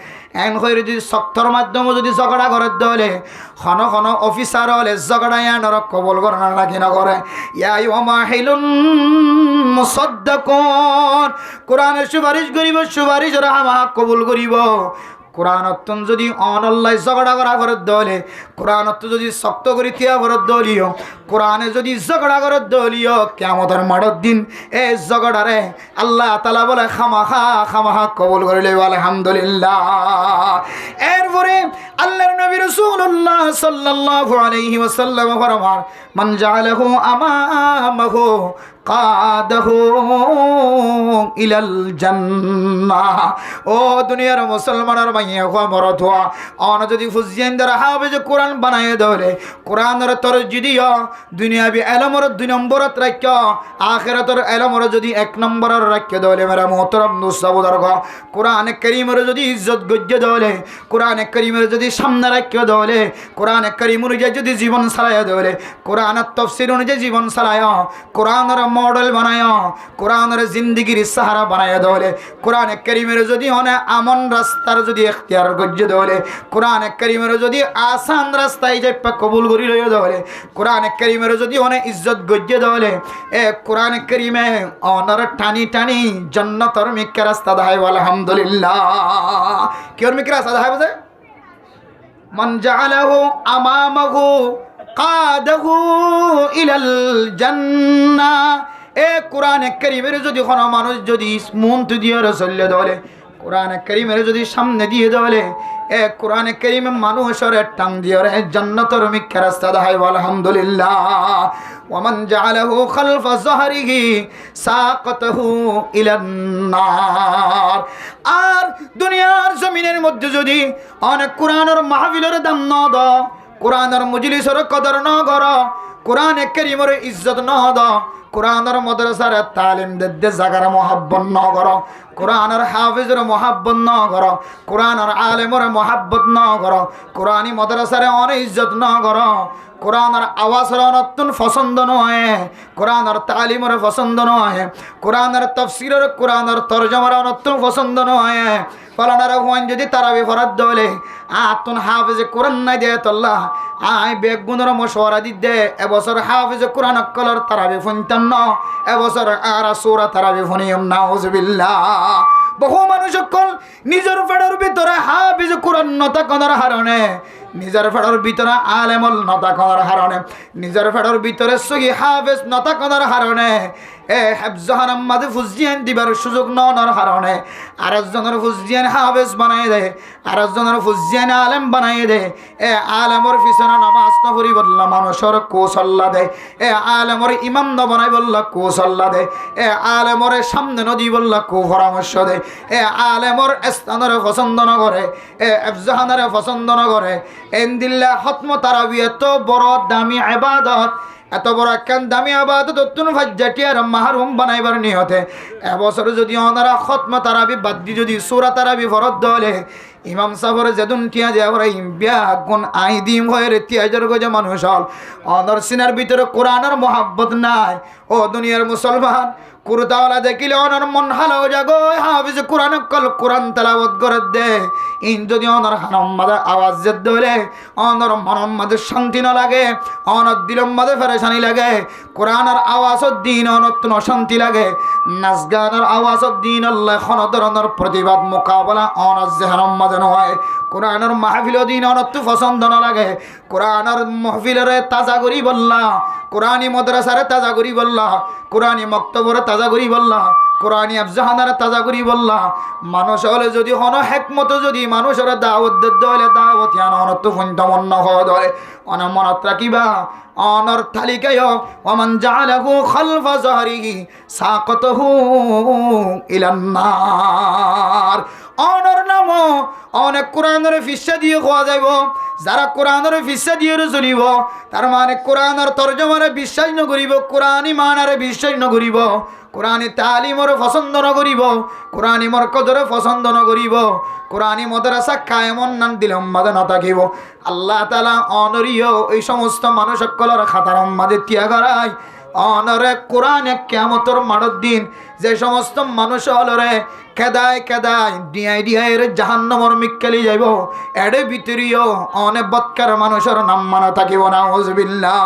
এন হয়ে যদি শক্তর মাধ্যমে যদি ঝগড়া করে দলে খন খন অফিসার হলে ঝগড়া ইয়ানর কবল করে না লাগি না করে ইয়াই ওমা হেলুন মুসাদ্দাকুন কোরআনের সুপারিশ করিব সুপারিশ রাহমা কবুল করিব কোরআনত যদি অনল্লাই ঝগড়া করা করে দলে কোরআনত যদি শক্ত করে থিয়া করে দলীয় কোরআনে যদি ঝগড়া করে দলীয় কিয়ামতের মাঠের দিন এই ঝগড়ারে আল্লাহ তাআলা বলে খামাখা কবুল করে লইব আলহামদুলিল্লাহ। এরপরে আল্লাহর নবী রাসূলুল্লাহ সাল্লাল্লাহু আলাইহি ওয়াসাল্লাম ফরমান মান জাআলাহু আমামাহু কাদাহু ইলাল জান্নাহ। ও দুনিয়ার মুসলমানের মাইয়া খবরত হওয়া অন যদি ফুজিয়েন্দার হাফেজ কোরআন বানায় দলে কোরআনের তর যদি দুনিয়াবি এলমর 2 নম্বরত রাখ্য আখিরাতের এলমর যদি 1 নম্বরের রাখ্য দলে মেরা মোহতরম দুসাবুদার কোরআন কারীমের যদি ইজ্জত গজ্জ দলে কোরআন কারীমের যদি সামনে রাখ্য দলে কোরআন কারীম অনুযায়ী যদি জীবন চালায় দলে কোরআনের তাফসীর অনুযায়ী জীবন চালায় কোরআনের মডেল বানায় কোরআনের জিন্দেগির সাহারা বানায় দলে কোরআন কারীমের যদি অনে আমন রাস্তার যদি ইখতিয়ার গজ্জ দলে কোরআন কারীমের যদি আসান রাস্তায় যাই কবুল করি লইয়া দলে কোরআন কারীমের যদি অনে ইজ্জত গজ্জ দলে এ কোরআন কারীমে অনর টানি টানি জান্নাতের মিক্কা রাস্তা দেখায় আলহামদুলিল্লাহ। কিওর মিক্কা রাস্তা দেখায় বুঝে মান জাআলাহু আমামাহু কাদাহু ইলাল জান্নাহ। এ কোরআন কারীমের যদি কোনো মানুষ যদি মন দিয়ে চলে দলে কোরআন কারীমের যদি সামনে দিয়ে দলে এ কোরআন কারীমে মানুষের টাং দিয়ে জান্নাতের মিক্কা রাস্তা দেখায় আলহামদুলিল্লাহ। ওয়ামান জাআলাহু খালফা যহরিহি সাকাতাহু ইলান নার। আর দুনিয়ার জমিনের মধ্যে যদি অনেক কোরআনের মাহফিলের দাম না দাও কোরআনের মজলিসের কদর না করো কোরআন কারীমের ইজ্জত না দাও কোরআনের মাদ্রাসার তালিম দে জাগার মোহাব্বত না করো কোরআনের হাফিজের মোহাব্বত না করো কোরআনের আলেমের মোহাব্বত না করো কোরআনী মাদ্রাসার অনেক ইজ্জত না করো কোরআনের আওয়াজের অনতুন পছন্দ নয় কোরআনের তালিমের পছন্দ নয় কোরআনের তাফসীরের কোরআনের তরজমার অনতুন পছন্দ নয় ফলানারা হুয়ান যদি তারাবি ফরাদ দলে আতুন হাফিজ কোরআন নাই দে তোল্লাহ আই বেগুনের মশওয়ারা দি দে এবছর হাফিজ কোরআন কলর তারাবি ফুনতাম না এবছর আর সূরা তারাবি ফুনিয়ম নাউজুবিল্লাহ। বহু মানুষ সকল নিজের ফেডার ভিতরে হাফিজ কোরআন নতা কনার হারণে নিজের ফেডার ভিতরে আলেমল নতা কনার হারণে নিজের ফেডার ভিতরে সহি হাফিজ নতা কনার হারণে এ হেফজান আম্মাদে ফুজিয়ান দিবার সুযোগ ননার হারণে আরেকজনের ফুজিয়ান হাফিজ বানাই দে আরেকজনের ফুজিয়ান আলেম বানাই দে এ আলেমর পিছনে নামাজ না পড়ি বললা মানুষের কৌশল্লা দে এ আলেমর ইমাম না বানাই বললা কৌশল্লা দে এ আলেমর সামনে নদী বললা কৌ পরামর্শ দে এ আলেমর স্থানের পছন্দ না করে এ হেফজানের পছন্দ না করে এন্দিল্লা খতম তারাবি এত বড় দামি ইবাদত এত বড় একখান দামি আবাদত তুন ফাজ্জাটি আর মাহরুম বানাইবার নিয়তে এবছর যদি ওনারা খতম তারাবি বাদ দি যদি সূরা তারাবি ফরদ দলে ইমাম সাহেবের যেদিন টিয়া দেওয়া বিয়া গুণ আই দিম হয়ে রে তিয়াজের গজে মানুষ হল অনর সিনার ভিতরে কোরআনের মোহাব্বত নাই। ও দুনিয়ার মুসলমান কুরতাওয়ালা দেখিলে অনর মন হালো জাগো হাফিজ কোরআন কল কোরআন তেলাওয়াত করে দে ইন যদি অনর হানম মাদে আওয়াজ জেদ দলে অনর মনম মাদে শান্তি না লাগে অনর দিলম মাদে ফেরেশানি লাগে কোরআনের আওয়াজত দিন অনতন শান্তি লাগে নাচ গানের আওয়াজত দিন আল্লাহ কোন ধরনের প্রতিবাদ মোকাবেলা অনর জেহরম মাদে নয় কোরআনের মাহফিল দিন অনত পছন্দ না লাগে কোরআনের মাহফিলের তাজা করি বললা কোরআনী মাদ্রাসারে তাজা করি বললা কোরআনী মক্তবরে তাজা করি বললা কোরআনী আফজাহানারে তাজা করি বললা মানুষ হলে যদি হন হেকমত যদি মানুষের দাওয়াত দলে দাওয়াত ইয়ান অনত ফুন্তমন্ন হওয়া দলে অনমনত রাখিবা অনর তালিকায় ওমান জাআলাহু খালফা যহরিহি সাকাতাহু ইলান নার। অনর নাম অনেক কোরআনের ফিসা দিয়ে খোয়া যাইব যারা কোরআনের ফিসা দিয়ে চলিব তার মানে কোরআনের তর্জমারে বিশ্বাস নকরিব কোরআনই মানারে বিশ্বাস নকরিব কোরআনী তালিমর পছন্দ নকরিব কোরআনী মরকজরে পছন্দ নকরিব কোরআনী মাদ্রাসা কায়েমন নাম দিলে মাঝে না থাকিব আল্লাহ তাআলা অনরীয় এই সমস্ত মানুষ সকলের খাতার মাঝে ত্যাগ করায় অনরে কোরআনে কিয়ামতের মাঠের দিন যে সমস্ত মানুষ হলরে কেদায় কেদায় ডিয়াই ডিয়াই জাহান্নামের মিক্কেলি যাইব এডে ভিতরিও অনেক বৎকার মানুষের নাম মানা থাকিব না নাউজুবিল্লাহ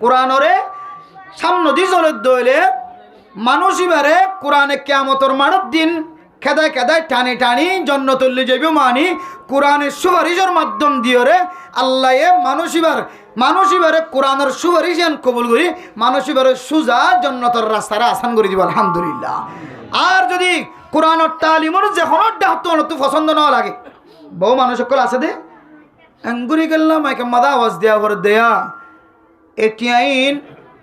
কোরআনরে সামনে দি চলে দইলে মানুষ এবারে কোরআনে কিয়ামতের মাঠের দিন খেদায় খেদায় টানি টানি জন্য তুললে যাইব মানি কোরআনের সুপারিশের মাধ্যম দিয়ে রে আল্লাহ মানুষ এবারে কোরআনের সুপারিশ কবুল করি মানুষ এবারে সুজা জন্নতর রাস্তারা আসান করে দিব আলহামদুলিল্লাহ আর যদি কোরআনের তালিমর যখন ডাক্ত পছন্দ না লাগে বহু মানুষ সকল আছে দে আঙ্গুরি গেলাম একে মাদা আওয়াজ দেওয়া করে দেয়া এটিআইন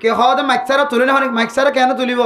কে হওয়া মাইকসারা তুলে না মাইকসারা কেন তুলিব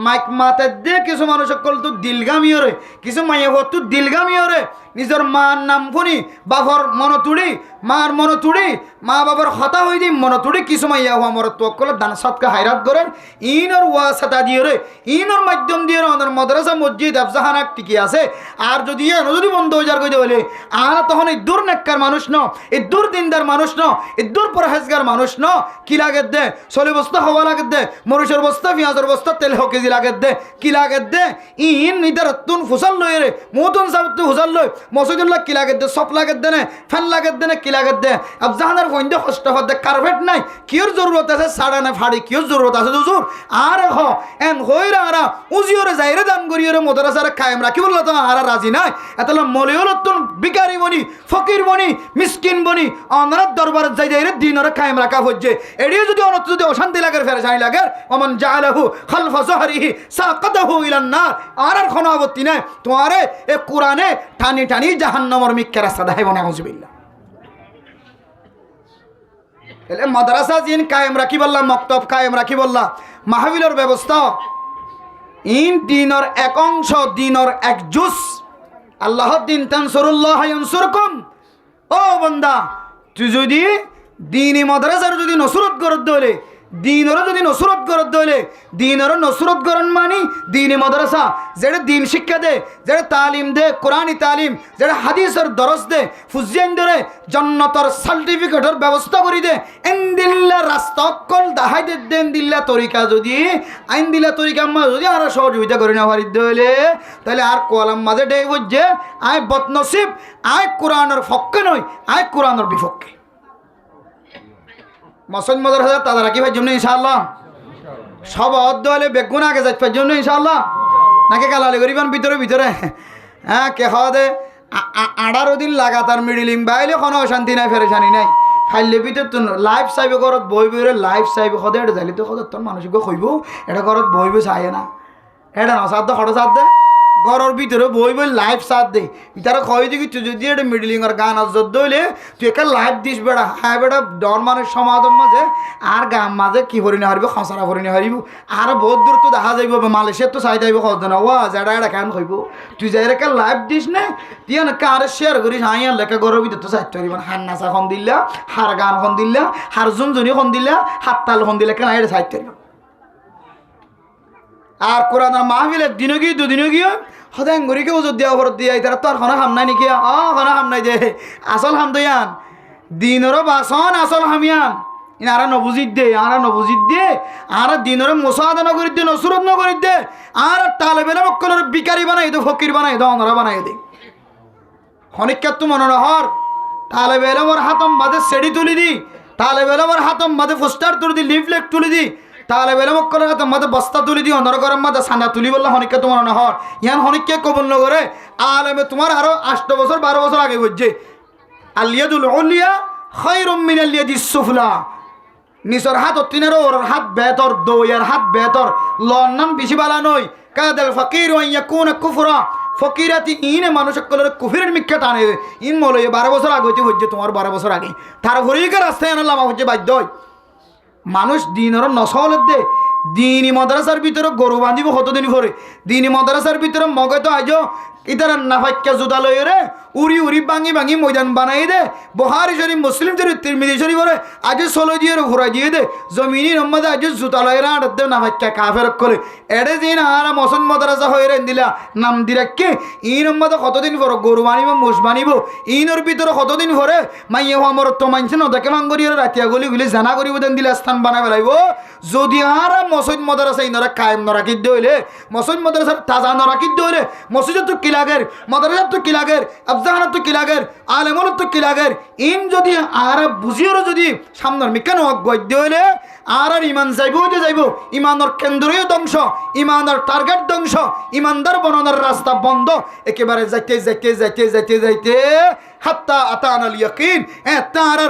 মাইক মাতে দে কিছু মানুষ সকল তো দিলগামীয় রে কিছু মাইয়া তো দিলগামীয় রে নিজের মার নাম শুনি বাপর মন তুড়ি মার মন তুড়ি মা বাবার হতা হয়ে দিই মন তুড়ি কিছু মাইয়া হওয়া মর তোকলে দান সৎকা হাইরাত করেন ইনর ওয়া সাতা দিয়ে রে ইনর মাধ্যম দিয়ে ওনার মাদ্রাসা মসজিদ আফজাহানাক টিকি আছে আর যদি যদি বন্ধ হয়ে যার কইতে বলে আর তখন এই দূর নেককার মানুষ ন এই দূর দিনদার মানুষ ন এই দূর পরহেজগার মানুষ ন কি লাগে দে চলে বস্তা হওয়া লাগে দে মরিচের বস্তা পেঁয়াজের বস্তা তেল কেজি লাগে দে কি লাগে দে ইন নিদার তুন ফুসাল লই রে মুতুন সাবত ফুসাল লই মসজিদুল্লাহ কি লাগে দে সপ লাগে দে না ফ্যান লাগে দে না কি লাগে দে আফজাহানের ফইন্দে কষ্ট হতে কার্পেট নাই কিয়র জরুরত আছে সাড়া না ফাড়ি কিয়র জরুরত আছে হুজুর আর হ এন হইরা আরা উজিওরে যাইরে দান করিওরে মাদ্রাসারে কায়েম রাখি বললা তো আর রাজি নাই এতলা মলিউল তুন ভিখারি বনি ফকির বনি মিসকিন বনি অনরাত দরবারে যাই যাইরে দিনরে কায়েম রাখা হচ্ছে এডিও যদি অনত যদি অশান্তি লাগে ফেরেশানি লাগে ওমান জাআলাহু খালফা যহরিহি সাকাতাহু ইলান নার আর কোনো আপত্তি নাই তোমারে এ কোরআনে টানি টানি জাহান্নামের মিক্কা রাস্তা দেখাইব না নাউজুবিল্লাহ এলে মাদ্রাসা জিন কায়েম রাখি বললা মক্তব কায়েম রাখি বললা মাহফিলের ব্যবস্থা ইন দিনের এক অংশ দিনের এক জুস আল্লাহর দিন তানসুরুল্লাহ ইয়ানসুরকুম ও বান্দা তুই যদি দিনী মাদ্রাসার যদি নসরত করত দলে দিনেরও যদি নসরত করত দলে দিনেরও নসরত করন মানি দিনী মাদ্রাসা যেটা দিন শিক্ষা দে যেটা তালিম দে কোরআনী তালিম যেটা হাদিসের দরস দে ফুজিয়ান ধরে জন্নতর সার্টিফিকেটের ব্যবস্থা করি দে এন্দিল্লা রাস্তা অকল দাহাই দে দেন দিল্লা তরিকা যদি আইন দিল্লা তরিকা যদি আর সহযোগিতা করি না পারি দলে তাহলে আর কলাম মাঝে ডে বুঝছে আয় বদনসিব আয় কোরআনের পক্ষে নয় আয় কোরআনের বিপক্ষে মসজিদ মাদ্রাসা তাদের রাখি ভাই জন্য ইনশাআল্লাহ সব অর্ধ হলে বেগুন আগে যাই জন্য ইনশাআল্লাহ নাকি কালালি করিবেন ভিতরে ভিতরে হ্যাঁ কে খাওয়া দে 18 দিন লাগাতার মিডিলিং বাইলে কোনো অশান্তি নাই ফেরেশানি নাই খাইলে ভিতর তো লাইফ চাইবে ঘরত বই বইরে লাইফ চাইবে সদে এটা যাইলে তো সদে তোর মানুষকে কইব এটা ঘরত বই বই চাই না এটা নসাদ দে খড় সাদ দে ঘরের ভিতরে বই বই লাইফ সাথ দে তারা কয় দিকে তুই যদি এটা মিডলিংয়ের গান আজত দইলে তুই একটা লাইফ দিস বেড়া হ্যাঁ বেটা ডর মানুষ সমাজের মাঝে আর গান মাঝে কি হরিণে হারিব খসড়া হরিণে হারিব আর বহুত দূর তো দেখা যাইব মালয়েশিয়ার তো চাই যাইব খোঁজ না ওয়া যেটা এটা কেন কইব তুই যাই একটা লাইফ দিস না তুই না কার শেয়ার করিস হাই আর লেখা ঘরের ভিতরে তো চাইতে পারিব হার নাচা খন দিলা হার গান খন দিলা হার জুনজুনি খন দিলা হাত তাল খন দিলা কেন এটা চাইতে পারিব আর কোরআনের মাহফিলের দিনও গিয়ে দুদিনও গিয়ে সদায় ঘুরিকে ওজোর দিয়া ঘরত দিয়া তারা তো আর কোনো হাম নাই নেকি কোনো হাম নাই দে আসল হাম দয়ান দিনেরও বাসন আসল হামিয়ান আর নবুজিত দে আর দিনের মোসাদা নগরী দে নসরত নগরী দে আর তালেবেলা মক্কলের বিকারি বানাই দে ফকির বানাই দে অনরা বানাই দে খনিকার তো মনে হর তালেবেলা মোর হাতম বাদে সেডি তুলি দি তালেবেলা মোর হাতম বাদে পোস্টার তুলি দি লিফলেট তুলি দি তাহলে বেলে মক্কলের হাতে মাঝে বস্তা তুলি দিও অন্ধর গরম মাঝে সান্দা তুলি বললে হনিকা তোমার না হর ইয়ান হনিককে কবুল নগরে আলেমে তোমার আরো 8 বছর 12 বছর আগে বুঝছে আলিয়াদুল উলিয়া খায়রুম মিনাল ইয়াদিস সুফলা নিসর হাত তিনের ওর হাত বেতর দোয়ার হাত বেতর লন্নন বেশি বালা নয় কাদাল ফকির ওয়া ইয়াকুনা কুফরা ফকিরাতি ইনে মানুষ সকলের কুফরের মিথ্যা টানে ইন মলে 12 বছর আগে হইতে বুঝছে তোমার 12 বছর আগে তার হরিকে রাস্তায় আনলাম হচ্ছে বাধ্য মানুষ দিনের নসলের দে দিনী মাদ্রাসার ভিতরে গরু বাঁধিব কতদিন পরে দিনী মাদ্রাসার ভিতরে মগে তো আজও ইতারা নাফাক্কা জুতা লয়ে রে উড়ি উড়ি ভাঙি ভাঙি ময়দান বানাই দে বুখারী শরীফ মুসলিম শরীফ তিরমিজি শরীফ বলে আজ সলো দিয়ে ঘুরাই দিয়ে দে জমিনি নম্মদে আজ জুতা লয়ে আট দে নাফাক্কা কাফের করে এড়ে দিন আর মসন মাদ্রাসা হয়ে রেন দিলা নাম দিরাক্কে ই নম্মদে কতদিন পর গরু বানিব মোষ বানিব ইনোর ভিতরে কতদিন পরে মাইয়ে আমার তো মানছে নদাকে মাঙ্গরি রাতিয়া গলি গুলি জানা করিব দেন দিলা স্থান বানাই পেলাইব যদি আর মসজিদ মাদ্রাসা ইনরা কায়েম নরাকিদ দইলে মসজিদ মাদ্রাসার তাজা নরাকিদ দইলে মসজিদ তো কি লাগের মাদ্রাসা তো কি লাগের আফজাহানা তো কি লাগের আলেমল তো কি লাগের ইন যদি আর বুঝিও যদি সামনের মিকান গদ্য হইলে আর ইমান যাইব যে যাইব ইমানের কেন্দ্রীয় ধ্বংস ইমানের টার্গেট ধ্বংস ইমানদার বনানোর রাস্তা বন্ধ একেবারে যাইতে যাইতে যাইতে যাইতে যাইতে হাত্তা আতানাল ইয়াকিন তার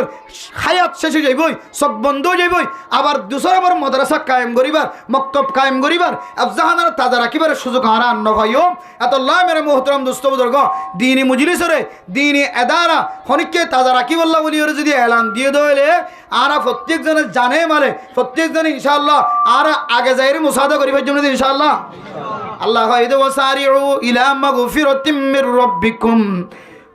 হায়াত শেষ হয়ে যাইবই সব বন্ধ হয়ে যাইবই আবার দুসর আবার মাদ্রাসা কায়েম করিবার মক্তব কায়েম করিবার আফজাহানার তাজা রাখিবার সুযোগ আর আন্ন ভাইও এত আল্লাহ মেরে মোহতরম দোস্ত বুজুর্গ দিনী মুজলিসরে দিনী এদারা হনিককে তাজা রাখি বললা বলি ওরা যদি এলান দিয়ে দইলে আর প্রত্যেকজনের জানে মালে প্রত্যেকজন ইনশাআল্লাহ আর আগে যাইরে মুসাদা করিবার জন্য ইনশাআল্লাহ আল্লাহ হাইদু ওয়াসারিউ ইলা মাগফিরাতিম মির রাব্বিকুম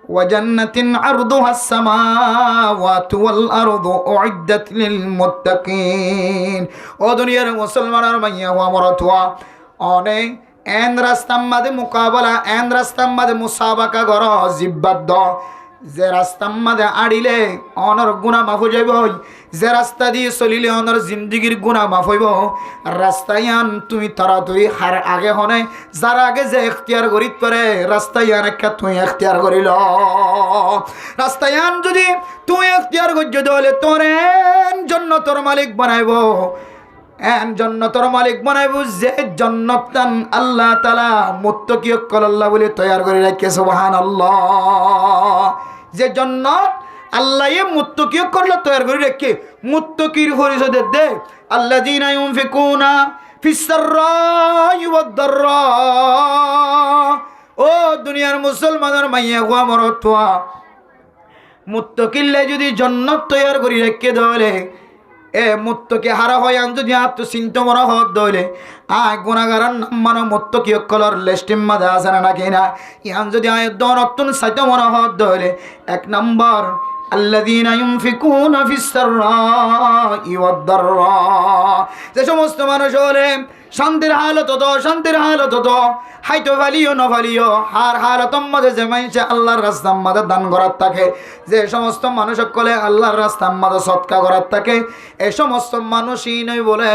وجنة عرضها السماوات والأرض أعدت للمتقين ও দুনিয়ার মুসলমানের মাইয়া ওয়া মরাতওয়া অনে এন রাস্তার মাঝে মুকাবলা এন রাস্তার মাঝে মুসাবাকা গর জিব্বাদ যে রাস্তার মাঝে আড়িলে অনর গুনাহ মাফ হয়ে যাইব যে রাস্তা দিয়ে চলিলে অনর জিন্দগির গুনাহ মাফ হইব রাস্তায়ান তুমি তাড়াতাড়ি হার আগে হনে যার আগে যে এখতিয়ার করিত পারে রাস্তায়ান একটা তুই এখতিয়ার করিল রাস্তায়ান যদি তুই এখতিয়ার করছ তাহলে তোর জন্য তোর মালিক বানাইব এন জন্নতর মালিক বানাইব যে জন্নতান আল্লাহ তাআলা মুত্তাকি আল্লাহ বলে তৈয়ার করে রাখে সুবহানাল্লাহ যে জন্নত আল্লাহ মুত্তাকি করলে তৈয়ার করে রাখে মুত্তাকির পরিচয় দে আল্লাযিনা ইউনফিকুনা ফিস সাররাই ওয়াদ দাররা ও দুনিয়ার মুসলমানের মাইয়া গো মরতওয়া মুত্তাকিল্লে যদি জন্নত তৈয়ার করে রাখে দলে এ মুত্তকি হারা হয় আন যদি আত্ম চিন্তা মরা হত দইলে গুণাগারান মানে মুত্তকি অকলর লেস্টিম মাদা আছে না কিনা ইয়ান যদি আয় দনতুন সাইতে মরা হত দইলে এক নম্বর আল্লাযীনা ইউনফিকুনা ফিস সাররাই ওয়াদ দাররা যে সমস্ত মানুষ হলে শান্তির হালত তো শান্তির হালত তো হাইতো ভালিও ন ভালিও হার হালতম মাঝে যে মানুষে আল্লাহর রাস্তার মাঝে দান করার থাকে যে সমস্ত মানুষ সকলে আল্লাহর রাস্তার মাঝে সৎকা করার থাকে এই সমস্ত মানুষই নয় বলে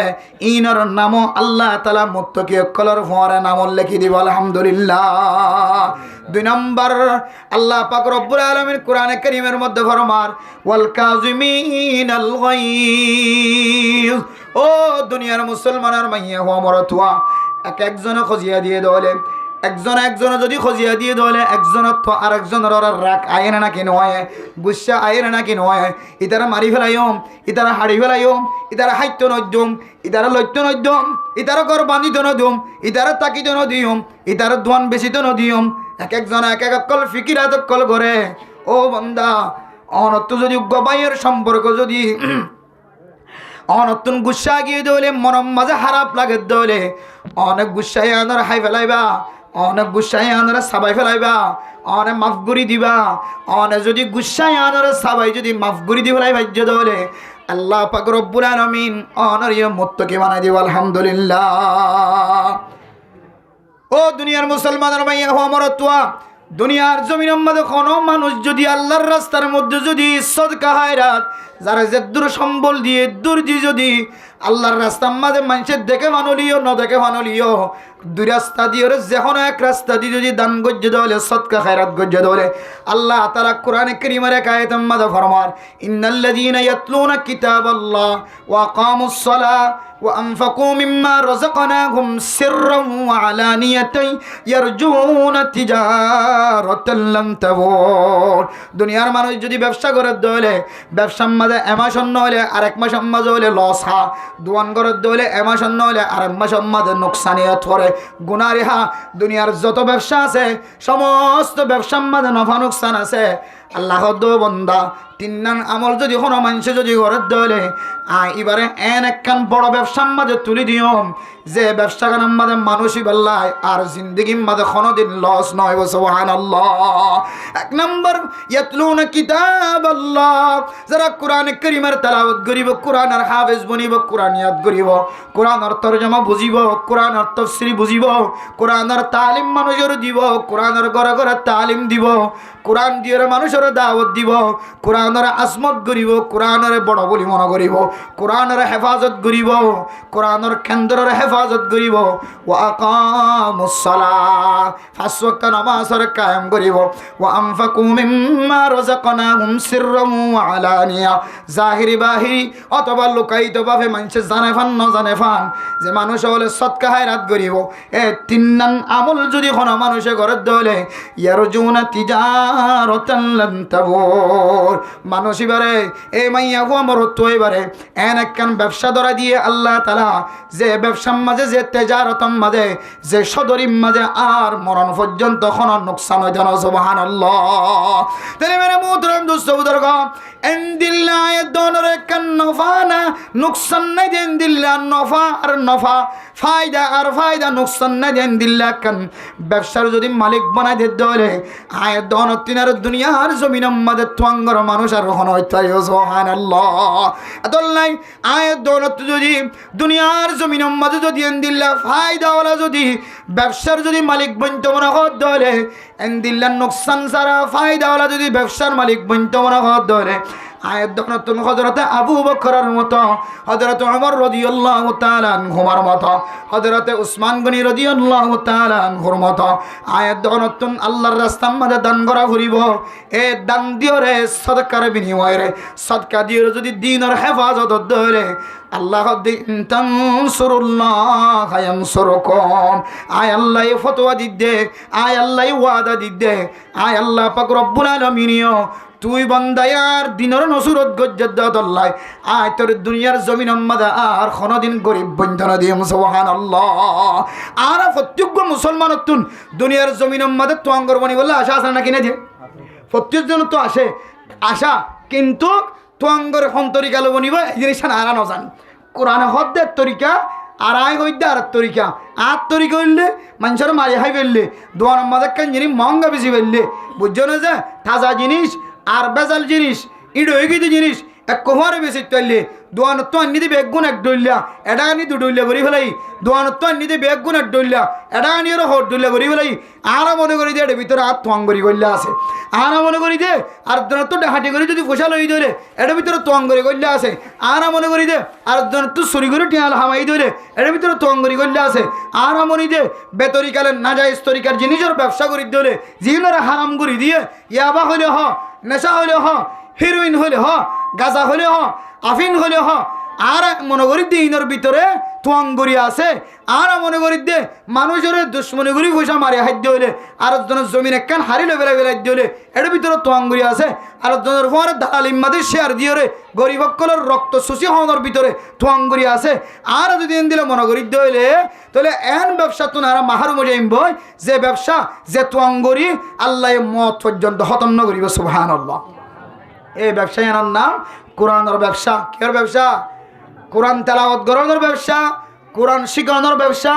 ইনর নামও আল্লাহ তাআলা মুত্তাকি অকলর ফোয়ারে নাম লিখি দিব আলহামদুলিল্লাহ দুই নম্বর আল্লাহ পাক রব্বুল আলামিন কোরআনে কারীমের মধ্যে ফরমান ওয়াল কাযিমিনাল গায়জ ও দুনিয়ার মুসলমানের মাইয়া হওয়া মরতুয়া এক একজনে খজিয়া দিয়ে দলে একজন যদি খজিয়া দিয়ে দলে একজনের তো আর একজনের রাগ আইন নাকি নয় গুসা আইন নাকি নয় ইতারা মারি ফেলাইম ইতারা হাড়ি ফেলাইম ইতারা হাইত্য নদ্যম ইতারা লৈত্য নদ্যম ইতারা ঘর বান্ধিত নদম ইতারা তাকিত নদিয়ম ইতারা দোয়ান বেশিত নদিয়ম এক একজন এক এক অকল ফিকিরাত অকল করে ও বান্দা অনত্য যদি গবাইয়ের সম্পর্ক যদি অনতুন গুসা গিয়ে দলে মনম মাঝে খারাপ লাগে দলে অনেক গুসাই আনারা হাই ফেলাইবা অনেক গুসাই আনারা সাবাই ফেলাইবা অনেক মাফ করি দিবা অনেক যদি গুসাই আনারা সাবাই যদি মাফ করি দি ফেলাই ভাজ্য দলে আল্লাহ পাক রব্বুল আলামিন অনর ইয়ে মুত্তাকি বানাই দিব আলহামদুলিল্লাহ ও দুনিয়ার মুসলমানের মাইয়া হওয়া মরতুয়া দুনিয়ার জমিনের মধ্যে কোনো মানুষ যদি আল্লাহর রাস্তার মধ্যে যদি সদকা হায়রাত যারা যে দূর সম্বল দিয়ে দূর দিয়ে যদি আল্লাহর রাস্তার মাঝে মানুষের দেখে মানলিও ন দেখে মানলিও দুই রাস্তা দিয়ে যে কোনো এক রাস্তা দিয়ে যদি দান গজ্জে দেওয়ালে সদকা খায়রাত গজ্জে দেওয়ালে আল্লাহ তাআলা কোরআনে কারীমের এক আয়াতের মধ্যে ফরমান ইন্নাল্লাযীনা ইয়াতলুনা কিতাবাল্লাহ ওয়া আকামুস সালাহ وأنفقوا مما رزقناهم سرا وعلانية يرجون تجارة لن تبور দুনিয়ার মানুষ যদি ব্যবসা করে দলে ব্যবসার মাঝে এমাস অন্য হলে আরেক মাস মাঝে হলে লস হা দোয়ান করে দলে এমাস অন্য হলে আরেক মাস মাঝে নোকসানিয়ত করে গুনারি হা দুনিয়ার যত ব্যবসা আছে সমস্ত ব্যবসার মাঝে নফা নোকসান আছে আল্লাহ দো বন্দা তিন নান আমল যদি কোনো মানুষে যদি ঘরে দলে এবারে একখান বড় ব্যবসার মাঝে তুলি দিও যে ব্যবসা কানার মাঝে মানুষই বেল্লায় আর জিন্দগির মাঝে কোনোদিন লস নয়। সুবহানাল্লাহ। এক নম্বর ইয়াতলুনা কিতাবাল্লাহ, যারা কোরআন কারীমের তেলাওয়াত করিব, কোরআনের হাফেজ বনিব, কোরআন ইয়াদ করিব, কোরআনের তরজমা বুঝিব, কোরআনের তাফসীর বুঝিব, কোরআনের তালিম মানুষের দিব, কোরআনের ঘরে ঘরে তালিম দিব, কোরআন দিয়ে মানুষের দাওয়াত দিব, কোরআনের আজমত করিব, কোরআনের বড় বলি মনে করিব, কোরআনের হেফাজত করিব, কোরআনের কেন্দ্রের হেফাজত করিব। ওয়া আকামুস সালাহ, পাঁচ ওয়াক্ত নামাজের কায়েম করিব। ওয়া আনফাকু মিম্মা রাযাকনাহুম সিররাম ওয়া আলানিয়া, জাহিরি বাহিরি অথবা লুকায়িতভাবে মানুষে জানে ফান ন জানে ফান যে মানুষ হলে সদকা হায়রাত করিব। এ তিন নাম আমল যদি কোনো মানুষে ঘরে দলে ইয়ারজুনা তিজারাতান লান তাবুর, মানুষ এবারে এই মাইয়া গো আমার তো এবারে একখান ব্যবসা ধরা দিয়ে আল্লাহ তাআলা যে ব্যবসার মাঝে যে তেজারতম মাঝে যে সদরিম মাঝে আর মরণ পর্যন্ত কোনো নোকসান হয় না। সুবহানাল্লাহ। তাহলে মেরে মুহতারাম দোস্ত বুজুর্গ, ইনদিল্লাহ দোনোর একখান নফা না নোকসান নাই, ইনদিল্লাহ নফা আর নফা, ফায়দা আর ফায়দা, নোকসান নাই, ইনদিল্লাহ একখান ব্যবসার যদি মালিক বানাই দিতে ধরে আয় দন তিনার দুনিয়ার জমিনের মাঝে তোয়াঙ্গর মানুষ আর হন হইতাই। সুবহানাল্লাহ। আদল্লাই আয় দৌলত যদি দুনিয়ার জমিনের মাঝে যদি ইনদিল্লাহ ফায়দাওয়ালা যদি ব্যবসার যদি মালিক বনতে মনে হত ধরে, ইনদিল্লাহ নোকসান সারা ফায়দাওয়ালা যদি ব্যবসার মালিক বনতে মনে হত ধরে আয়াত দনতুন হযরতে আবু বকরের মতো, হযরতে ওমর রাদিয়াল্লাহু তাআলা আনহুর মতো, হযরতে উসমান গনি রাদিয়াল্লাহু তাআলা আনহুর মতো আয়াত দনতুন আল্লাহর রাস্তার মধ্যে দান করা ফুরিব। এ দান দিও রে সদকার বিনিময় রে, সদকা দিও যদি দ্বীনের হেফাজত ধরে আল্লাহ দিন তানসুরুল্লাহ ইয়ানসুরকুম, আয় আল্লাহ ফতোয়া দিদে, আয় আল্লাহ ওয়াদা দিদে, আয় আল্লাহ পাক রব্বুল আলামিনিও তুই বান্দায়ার দিনের নসুরত গজ্জাদ আল্লাহ আয় তোর দুনিয়ার জমিন মাদা আর কোনদিন গরিব বন্ধনা দিম। সুবহানাল্লাহ। আর প্রত্যেক মুসলমান তুন দুনিয়ার জমিন মাদা তো আঙ্গর বনি বললে আশা আছে নাকি না? যে প্রত্যেক জন তো আসে আশা, কিন্তু তো আঙ্গর কোন তরিকা লো বনিব এই জিনিস আর না জান। কোরআনে হদ্দের তরিকা আর আয় হইতে আর তরিকা আর তরিকা হইলে মানুষের মাঝে হাই ফেললে দোয়ার মাদা কেন জিনিস মহঙ্গা বেশি ফেললে বুঝছো না যে তাজা জিনিস আর বেজাল জিনিস ইডো এগিয়ে জিনিস এক কোহারে বেশি চললে দোয়ানত তো আনি দিবে একগুণ এক ডইলা এটা আনি দু ডইলা করি ফেলাই, দোয়ানত তো আনি দিবে একগুণ এক ডইলা এটা আনি ওরা হট ডইলা করি ফেলাই। আর মনে করি দে এটার ভিতরে আর তোয়াং করি করলে আছে, আর মনে করি দে আর তো হাঁটি করে যদি ফসা লই ধরে এটার ভিতরে তোয়াং করি করলে আছে, আর মনে করি দে আর তো চুরি করে টিয়াল হামাই ধরে এটার ভিতরে তোয়াং করি করলে আছে, আর মনে দে বেতরিকালের নাজাইজ তরিকার জিনিসের ব্যবসা করি ধরে জিনারা হারাম করি দিয়ে ইয়াবা হইলে হ, নেশা হইলে হ, হিরোইন হইলে হ, গাঁজা হইলে হ, আফিন হইলে হ, আর মনে করি দিনের ভিতরে তোয়াঙ্গরি আছে, আর মনে করি দে মানুষের দুশ্মনী করি পয়সা মারে খাদ্য হইলে আর জনের জমিন একখান হারিলে বেলা বেলা হইলে এটার ভিতরে তোয়াঙ্গরি আছে, আর জনের পরে দালালিম মাদে শেয়ার দিয়ে রে গরিবকলের রক্ত শুষি হওয়ার ভিতরে তোয়াঙ্গরি আছে। আর যদি এন দিলে মনে করি হইলে তাহলে এন ব্যবসা তো না মাহারু মজাইম বই যে ব্যবসা যে তোয়াঙ্গরি আল্লাহ মত পর্যন্ত খতম ন করিব। সুবহানাল্লাহ। এই ব্যবসায় এনার নাম কোরআনের ব্যবসা। কের ব্যবসা? কোরআন তেলাওয়াত করানোর ব্যবসা, কোরআন শিখানোর ব্যবসা,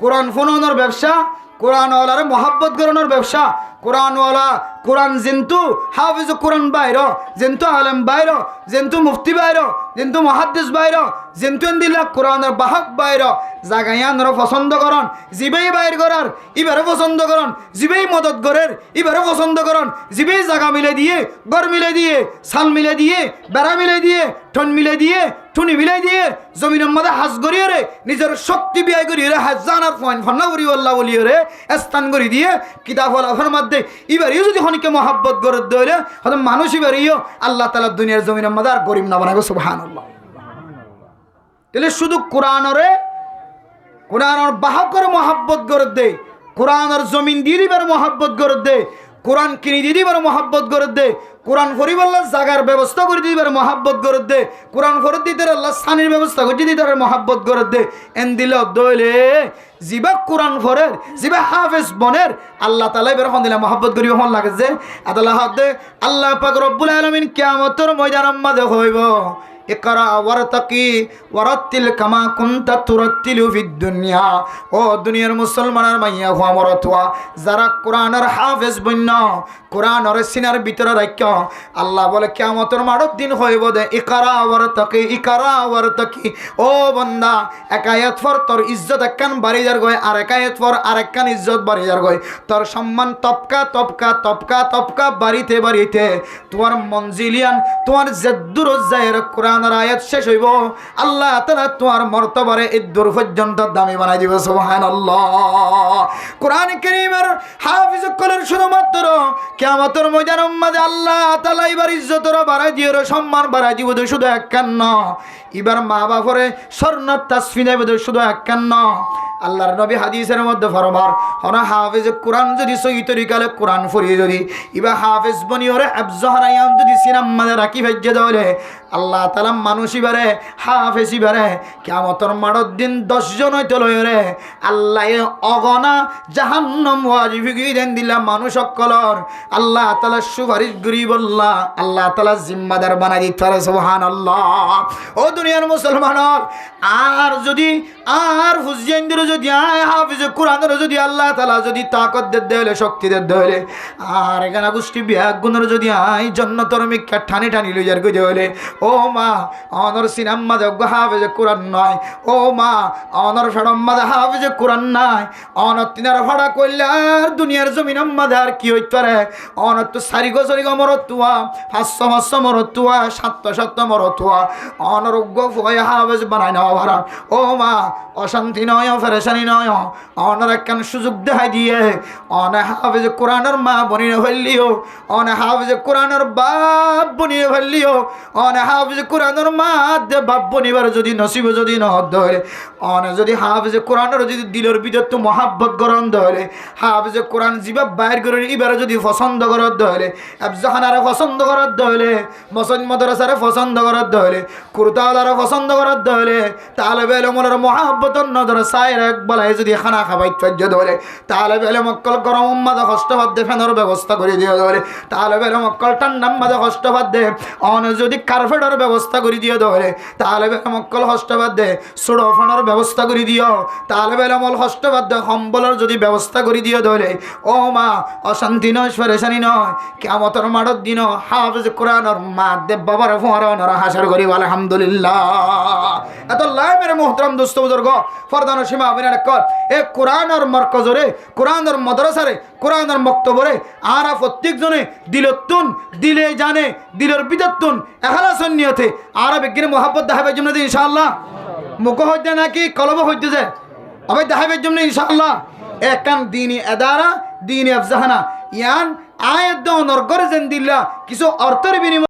কোরআন ফোনানোর ব্যবসা, কোরআনওয়ালার মহাব্বত করানোর ব্যবসা। কোরআনওয়ালা কোরআন জেন্তু হাফিজ কোরআন বাইর, জেন্তু আলেম বাইর, জেন্তু মুফতি বাইর, জেন্তু মহাদ্দিস বাইর, জেন্তু দিল্লা কোরআনের বাহক বাইর, জাগাইয়ানরা পছন্দ করন, জিবেই বাইর করার ইবারে পছন্দ করন, জিবেই মদত করের ইবারে পছন্দ করন, জিবেই জাগা মিলে দিয়ে, গড় মিলে দিয়ে, সাল মিলে দিয়ে, বেড়া মিলে দিয়ে, ঠন মিলে দিয়ে, ঠুনি মিলে দিয়ে, জমিনের মধ্যে হাজ করিয়ে রে নিজের শক্তি ব্যয় করিয়ে রে হাজ জানার পয়েন্ট ফন্না করি আল্লাহ বলিয়ে রে স্থান করে দিয়ে কিতাব আল্লাহর মধ্যে এবারেও যদি খনিকে মহাব্বত করে দইলে হয়তো মানুষ এবারেও আল্লাহ তাআলা দুনিয়ার জমিনের মধ্যে আর গরিব না বানাবে। সুবহানাল্লাহ। তাহলে শুধু কোরআনরে কোরআনের বাহকের মহাব্বত করে দে, কোরআনের জমিন দিয়ে দিবার মহাব্বত করে দে, কোরআন কিনে দিয়ে দিবার মহাব্বত করে দে, কোরআন ফরিবাল্লাহ জাগার ব্যবস্থা করে দিবার মহাব্বত করে দে কোরআন ফরদ দিতে আল্লাহ সানির ব্যবস্থা করে দিতে মহাব্বত করে দে এন দিল দইলে জিবা কোরআন ফরের জিবা হাফেজ বনের আল্লাহ তাআলা বের হন দিলা মহাব্বত করিব হন লাগে যে আল্লাহ হাদে আল্লাহ পাক রব্বুল আলামিন কিয়ামতের ময়দানের মাঝে হইব ইকরা ওয়ারতাকি ওয়ারাতিল কামা কুনতা তুরাতিলু ফিদ দুনিয়া ও দুনিয়ার মুসলমানের মাইয়া হওয়া মরতওয়া যারা কোরআনের হাফেজ বন্য কোরআনের সিনার ভিতরে রাখ আল্লাহ বলে কিয়ামতের মাঠের দিন হইব দে ইকরা ওয়ারতাকি ও বান্দা এক আয়াত ফর তোর ইজ্জত একখান বাড়ি যার গয় আর এক আয়াত ফর আর একখান ইজ্জত বাড়ি যার গয় তোর সম্মান তপকা বাড়িতে তোমার মঞ্জিলিয়ান তোমার জেদ্দুর জায়ের কোরআন আয়াত শেষ হইব আল্লাহ তাআলা তোমার মর্তবারে ইদ্দুর পর্যন্ত দামি বানাই দিব সুবহানাল্লাহ কোরআন কারীমের হাফেজ কলের শুধুমাত্র কিয়ামতের ময়দানের মধ্যে আল্লাহ তাআলা এবার ইজ্জতর বাড়াই দিও সম্মান বাড়াই দিব শুধু একখান না এবার মা বাপরে স্বর্ণ তাসফি দেব শুধু একখান না আল্লাহর নবী হাদিসের মধ্যে ফরমার হনা হাফেজ কোরআন যদি সহি তরিকালে কোরআন ফরি যদি ইবা হাফেজ বনি ওরে হিফজ হারায়ান যদি সিনাম মাঝে রাখি ভাজ্য দলে আল্লাহ তাআলা মানুষ ইবারে হাফেজ ইবারে কিয়ামতের মাঠের দিন 10 জন হইতে লয়রে আল্লাহ অগনা জাহান্নাম ওয়াজিব করে দেন দিলা মানুষ সকলর আল্লাহ তাআলা সুপারিশ গরিবল্লাহ আল্লাহ তাআলা জিম্মাদার বানাই দিতে পারে সুবহানাল্লাহ ও দুনিয়ার মুসলমানর আর যদি আর হুজেন্দ্র যদি আয় হাফিজ কোরআনের যদি আল্লাহ তাআলা যদি তাকত দেলে শক্তি দেলে আর এখানে গোষ্ঠী বিয়াগ গুণের যদি আয় জান্নাতের মিক্কা ঠানি লইয়ার গই দেলে ও মা অনর সিনাম মাদে হাফিজ কোরআন নয় ও মা অনর ফড়ম মাদে হাফিজ কোরআন নাই অনর তিনার ফড়া কইলে আর দুনিয়ার জমিন মাদে আর কি হইতে পারে অনর তো সারি গো মরতুয়া 500 মরতুয়া 700 মরতুয়া অনর গফয় হাফিজ বানাই না ভাড়া ও মা অশান্তি নয় ফেরেশানি নয় অনার একখান সুযোগ দেখাই দিয়ে অনে হাফেজ কোরআনের মা বনিয়ে ফেললিও অনে হাফেজ কোরআনের বাপ বনিয়ে ফেললিও অনে হাফেজ কোরআনের মা দে বাপ বনিবার যদি নসিব যদি নহত ধরে অনে যদি হাফেজ কোরআনের যদি দিলের ভিতর তো মহাব্বত গরম ধরে হাফেজ কোরআন জিবা বাইর করে এবারে যদি পছন্দ করার ধরে আফজাহানারে পছন্দ করার ধরে মসজিদ মাদ্রাসারে পছন্দ করার ধরে কুরতাওয়ালারে পছন্দ করার ধরে তালেবে ইলমের মহাব্বতর নজর সাইর এক বলাই যদি খানা খাবাই চজ্জ ধরে তালেবে ইলম মক্কল গরম মাঝে কষ্ট বাদে ফ্যানের ব্যবস্থা করে দিয়ে ধরে তালেবে ইলম মক্কল ঠান্ডার মাঝে কষ্ট বাদে অন যদি কার্পেটের ব্যবস্থা করে দিয়ে ধরে তালেবে ইলম মক্কল কষ্ট বাদে সুড়ো ফ্যানের ব্যবস্থা করে দিও তালেবে ইলম কষ্ট বাদে কম্বলের যদি ব্যবস্থা করে দিয়ে ধরে ও মা অশান্তি নয় পরেশানি নয় কিয়ামতের মাঠের দিন হাফেজ কোরআনের মা দেব বাবার ফোঁয়ারা ওনারা হাসার করি আলহামদুলিল্লাহ এত লাই মেরে মোহতরম দোস্ত বুজুর্গ ফরদানো সীমা বিনার কর এ কোরআনের মারকজরে কোরআনের মাদ্রাসারে কোরআনের মক্তবরে আরা প্রত্যেকজনে দিলতুন দিলে জানে দিলের বিদতুন ইখলাসন নিয়তে আরা বিজ্ঞানে মোহাব্বত দেখাবে জন্য ইনশাআল্লাহ মুখ হইতে নাকি কলব হইতে যায় আবার দেখাবে জন্য ইনশাআল্লাহ একান দিনী এদারা দিনী আফজাহানা ইয়ান আয়াত নরগরে জেন দিল্লা কিছু অর্থের বিনিময়